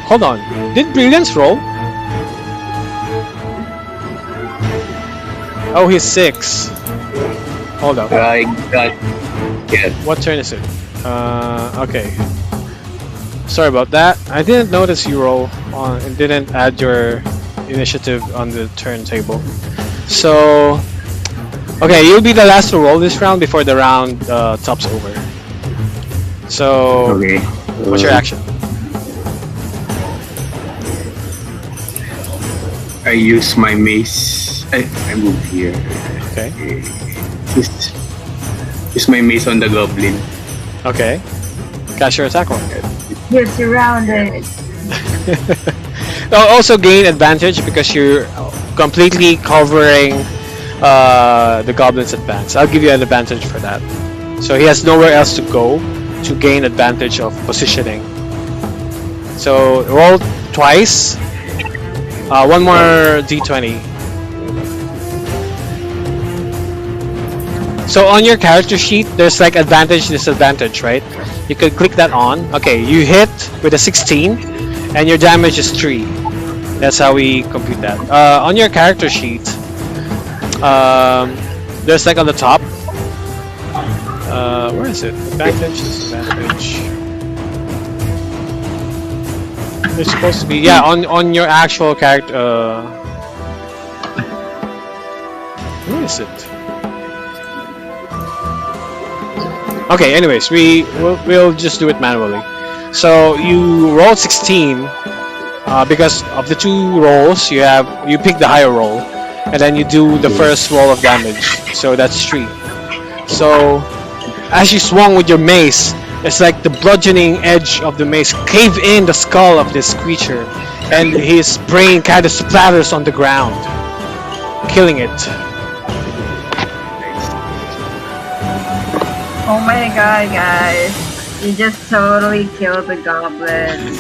hold on. Did Brilliance roll? Oh, he's 6. Hold up. I got. Yeah. What turn is it? Okay. Sorry about that. I didn't notice you roll on and didn't add your initiative on the turntable. So, okay, you'll be the last to roll this round before the round tops over. So, Okay. what's your action? I use my mace. I move here. Okay. Use my mace on the goblin. Okay. Cast your attack roll. You're surrounded. Also gain advantage because you're completely covering the goblin's advance. I'll give you an advantage for that. So he has nowhere else to go to gain advantage of positioning. So roll twice. One more d20. So on your character sheet, there's like advantage, disadvantage, right? You could click that on. Okay, you hit with a 16, and your damage is 3. That's how we compute that. On your character sheet, there's like on the top. Where is it? Advantage, disadvantage. There's supposed to be, yeah, on your actual character. Where is it? Okay. Anyways, we'll just do it manually. So you roll 16. Because of the two rolls, you pick the higher roll, and then you do the first roll of damage. So that's 3. So as you swung with your mace, it's like the bludgeoning edge of the mace cave in the skull of this creature, and his brain kind of splatters on the ground, killing it. Oh my god, guys. You just totally killed the goblin.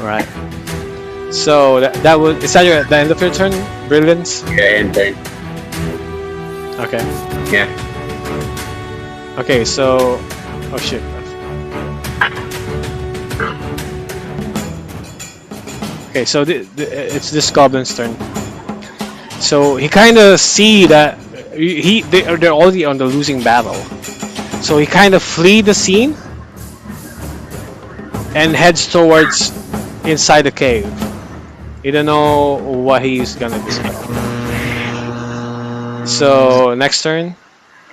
Alright. So that was is that the end of your turn, Brilliance? Yeah, and then Okay. yeah. Okay, so oh shit. Okay, so it's this goblin's turn. So he kind of see that they're already on the losing battle. So he kind of flee the scene and heads towards inside the cave. You don't know what he's gonna do. So next turn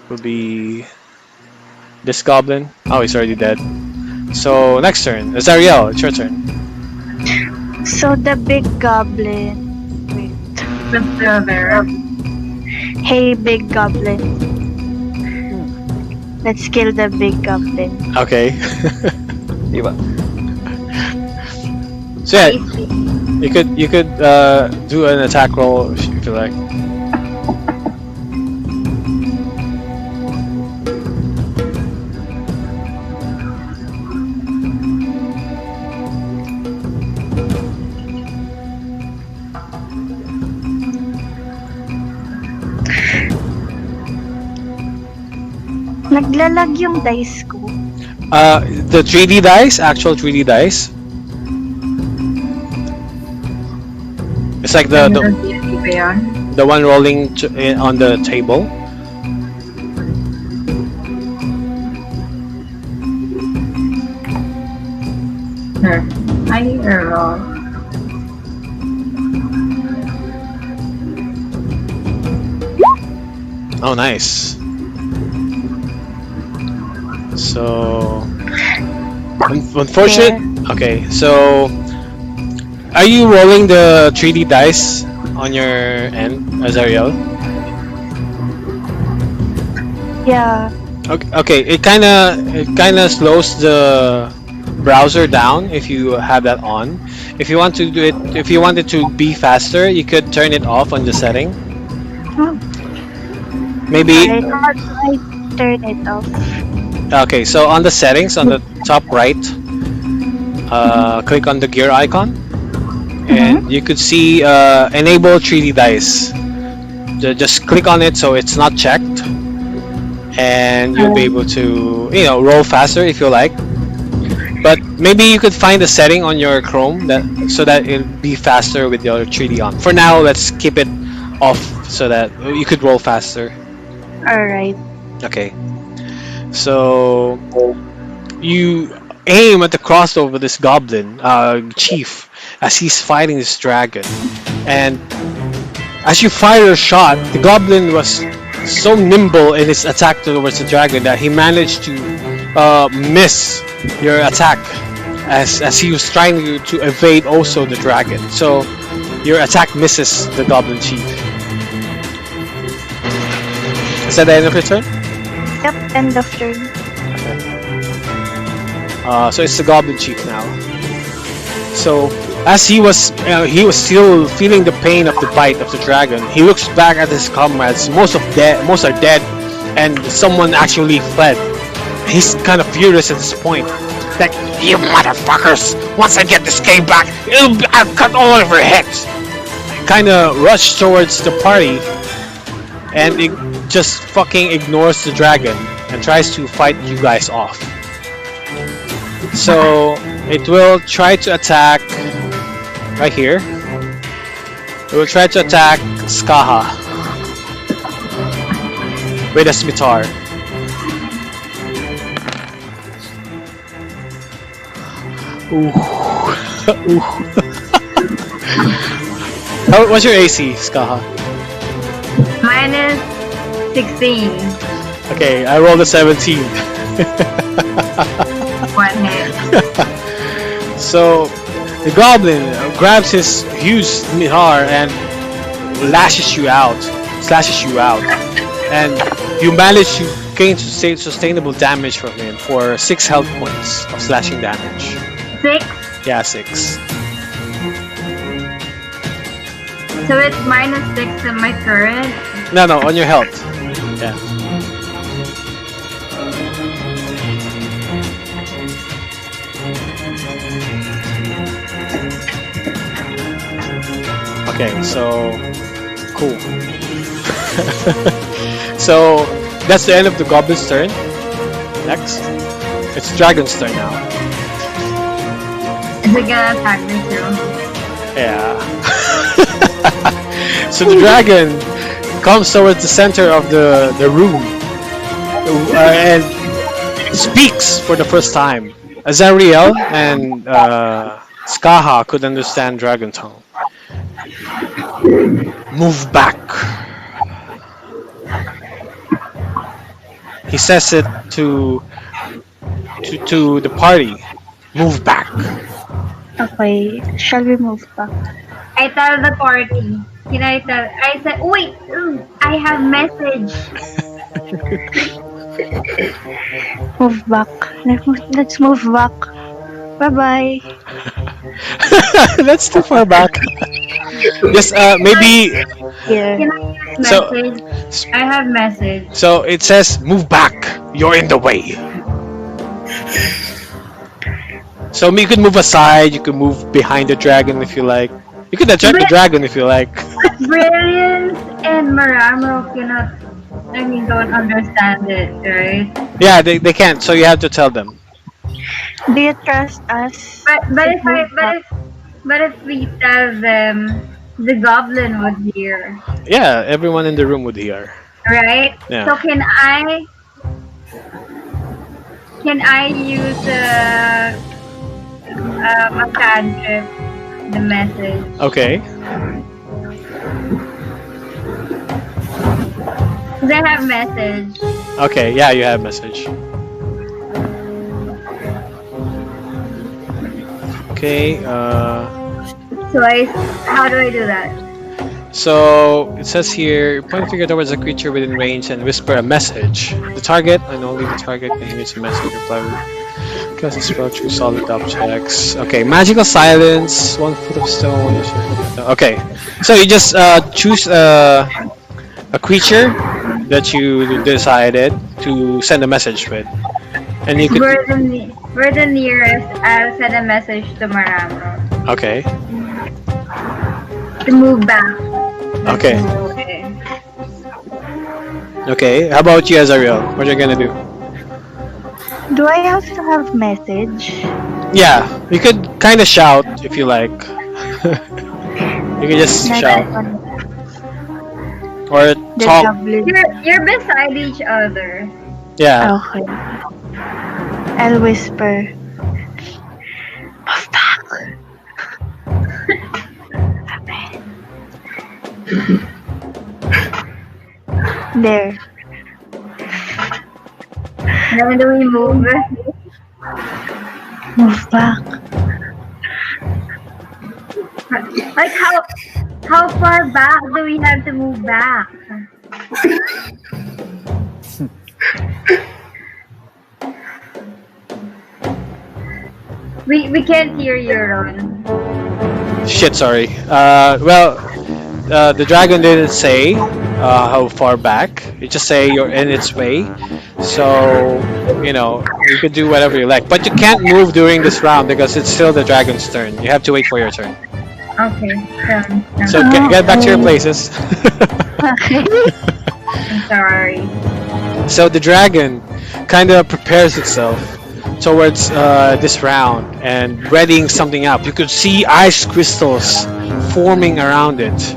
will be this goblin. Oh, he's already dead. So next turn, Azariel, it's your turn. So the big goblin. Wait. Mr. Vera. Hey, big goblin. Let's kill the big goblin. Okay. Diba? So yeah, you could do an attack roll if you like. Naglalag yung dice ko. The 3D dice, actual 3D dice. It's like the one rolling on the table. I need a roll. Oh, nice. So, unfortunate. Okay, so are you rolling the 3D dice on your end, Azariel? Yeah. Okay. It kind of slows the browser down if you have that on. If you want to do it, if you want it to be faster, you could turn it off on the setting. Maybe. I turn it off. Okay, so on the settings on the top right, click on the gear icon, and you could see enable 3D dice. Just click on it so it's not checked, and you'll be able to roll faster if you like. But maybe you could find a setting on your Chrome so that it'll be faster with your 3D on. For now, let's keep it off so that you could roll faster. Alright. Okay. So you aim at the crossover this goblin chief as he's fighting this dragon, and as you fire a shot, the goblin was so nimble in his attack towards the dragon that he managed to miss your attack as he was trying to evade also the dragon. So your attack misses the goblin chief. Is that the end of your turn? Yep, end of turn. So it's the goblin chief now. So as he was still feeling the pain of the bite of the dragon, he looks back at his comrades. Most are dead, and someone actually fled. He's kind of furious at this point. Like, you motherfuckers! Once I get this game back, I'll cut all of your heads. Kind of rushed towards the party, and it just fucking ignores the dragon and tries to fight you guys off. So it will try to attack right here. It will try to attack Skaha with a scimitar. Ooh. Ooh. What's your AC, Skaha? Mine is 16. Okay, I rolled a 17. One hit. So the goblin grabs his huge mihar and slashes you out, and you manage to gain sustainable damage from him for 6 health points of slashing damage. 6. Yeah, 6. So it's -6 to my current. No, no, on your health. Yeah. Okay, so cool. So that's the end of the goblin's turn. Next, it's dragon's turn now. Is it gonna attack me too? Yeah. So the dragon comes towards the center of the room and speaks for the first time. Azariel and Skaha could understand dragon tongue. Move back. He says it to the party. Move back. Okay, shall we move back? I tell the party. Can I tell? I said, wait, I have message. Move back. Let's move back. Bye bye. That's too far back. Just maybe. Here. Can I use So- message? I have message. So it says, move back. You're in the way. So you could move aside. You could move behind the dragon if you like. You could attack the dragon if you like. Brilliance and Maramo cannot. I mean, don't understand it, right? Yeah, they can't. So you have to tell them. Do you trust us? But if we tell them, the goblin would hear, Yeah, everyone in the room would hear. right? Yeah. So can I use a cantrip, the message? Okay. Cause I have message. Okay. Yeah, you have message. Okay. So how do I do that? So it says here, point a finger towards a creature within range and whisper a message. The target and only the target can use a message reply. Cast a spell through solid objects. Okay, magical silence, 1 foot of stone. Okay, so you just choose a creature that you decided to send a message with, and you could. We're the nearest. I'll send a message to Maramo Okay. to move back. Okay. Okay. Okay. How about you, Azariel? What are you gonna do? Do I have to have message? Yeah, you could kind of shout if you like. You can just Like shout or the talk. goblin. You're beside each other. Yeah. Okay. I'll whisper. Move back. There. Then do we move? Move back. Like how far back do we have to move back? We can't hear you, Ron. Shit, sorry. Well, the dragon didn't say how far back. It just say you're in its way. So, you could do whatever you like. But you can't move during this round because it's still the dragon's turn. You have to wait for your turn. Okay. So get back to your places. I'm sorry. So the dragon kind of prepares itself towards this round and readying something up. You could see ice crystals forming around it,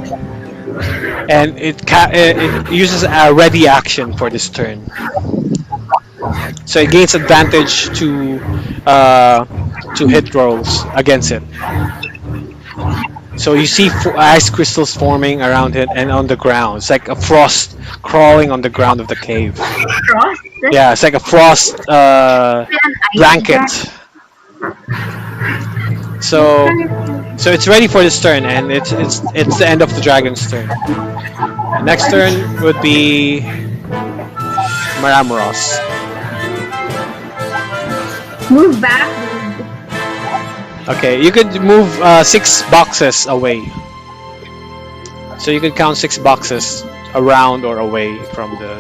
and it uses a ready action for this turn. So it gains advantage to hit rolls against it. So you see ice crystals forming around it and on the ground. It's like a frost crawling on the ground of the cave. Frost? Yeah, it's like a frost An ice blanket. So so it's ready for this turn, and it's the end of the dragon's turn. The next turn would be Maramros. Move back. Okay, you could move 6 boxes away. So you could count 6 boxes around or away from the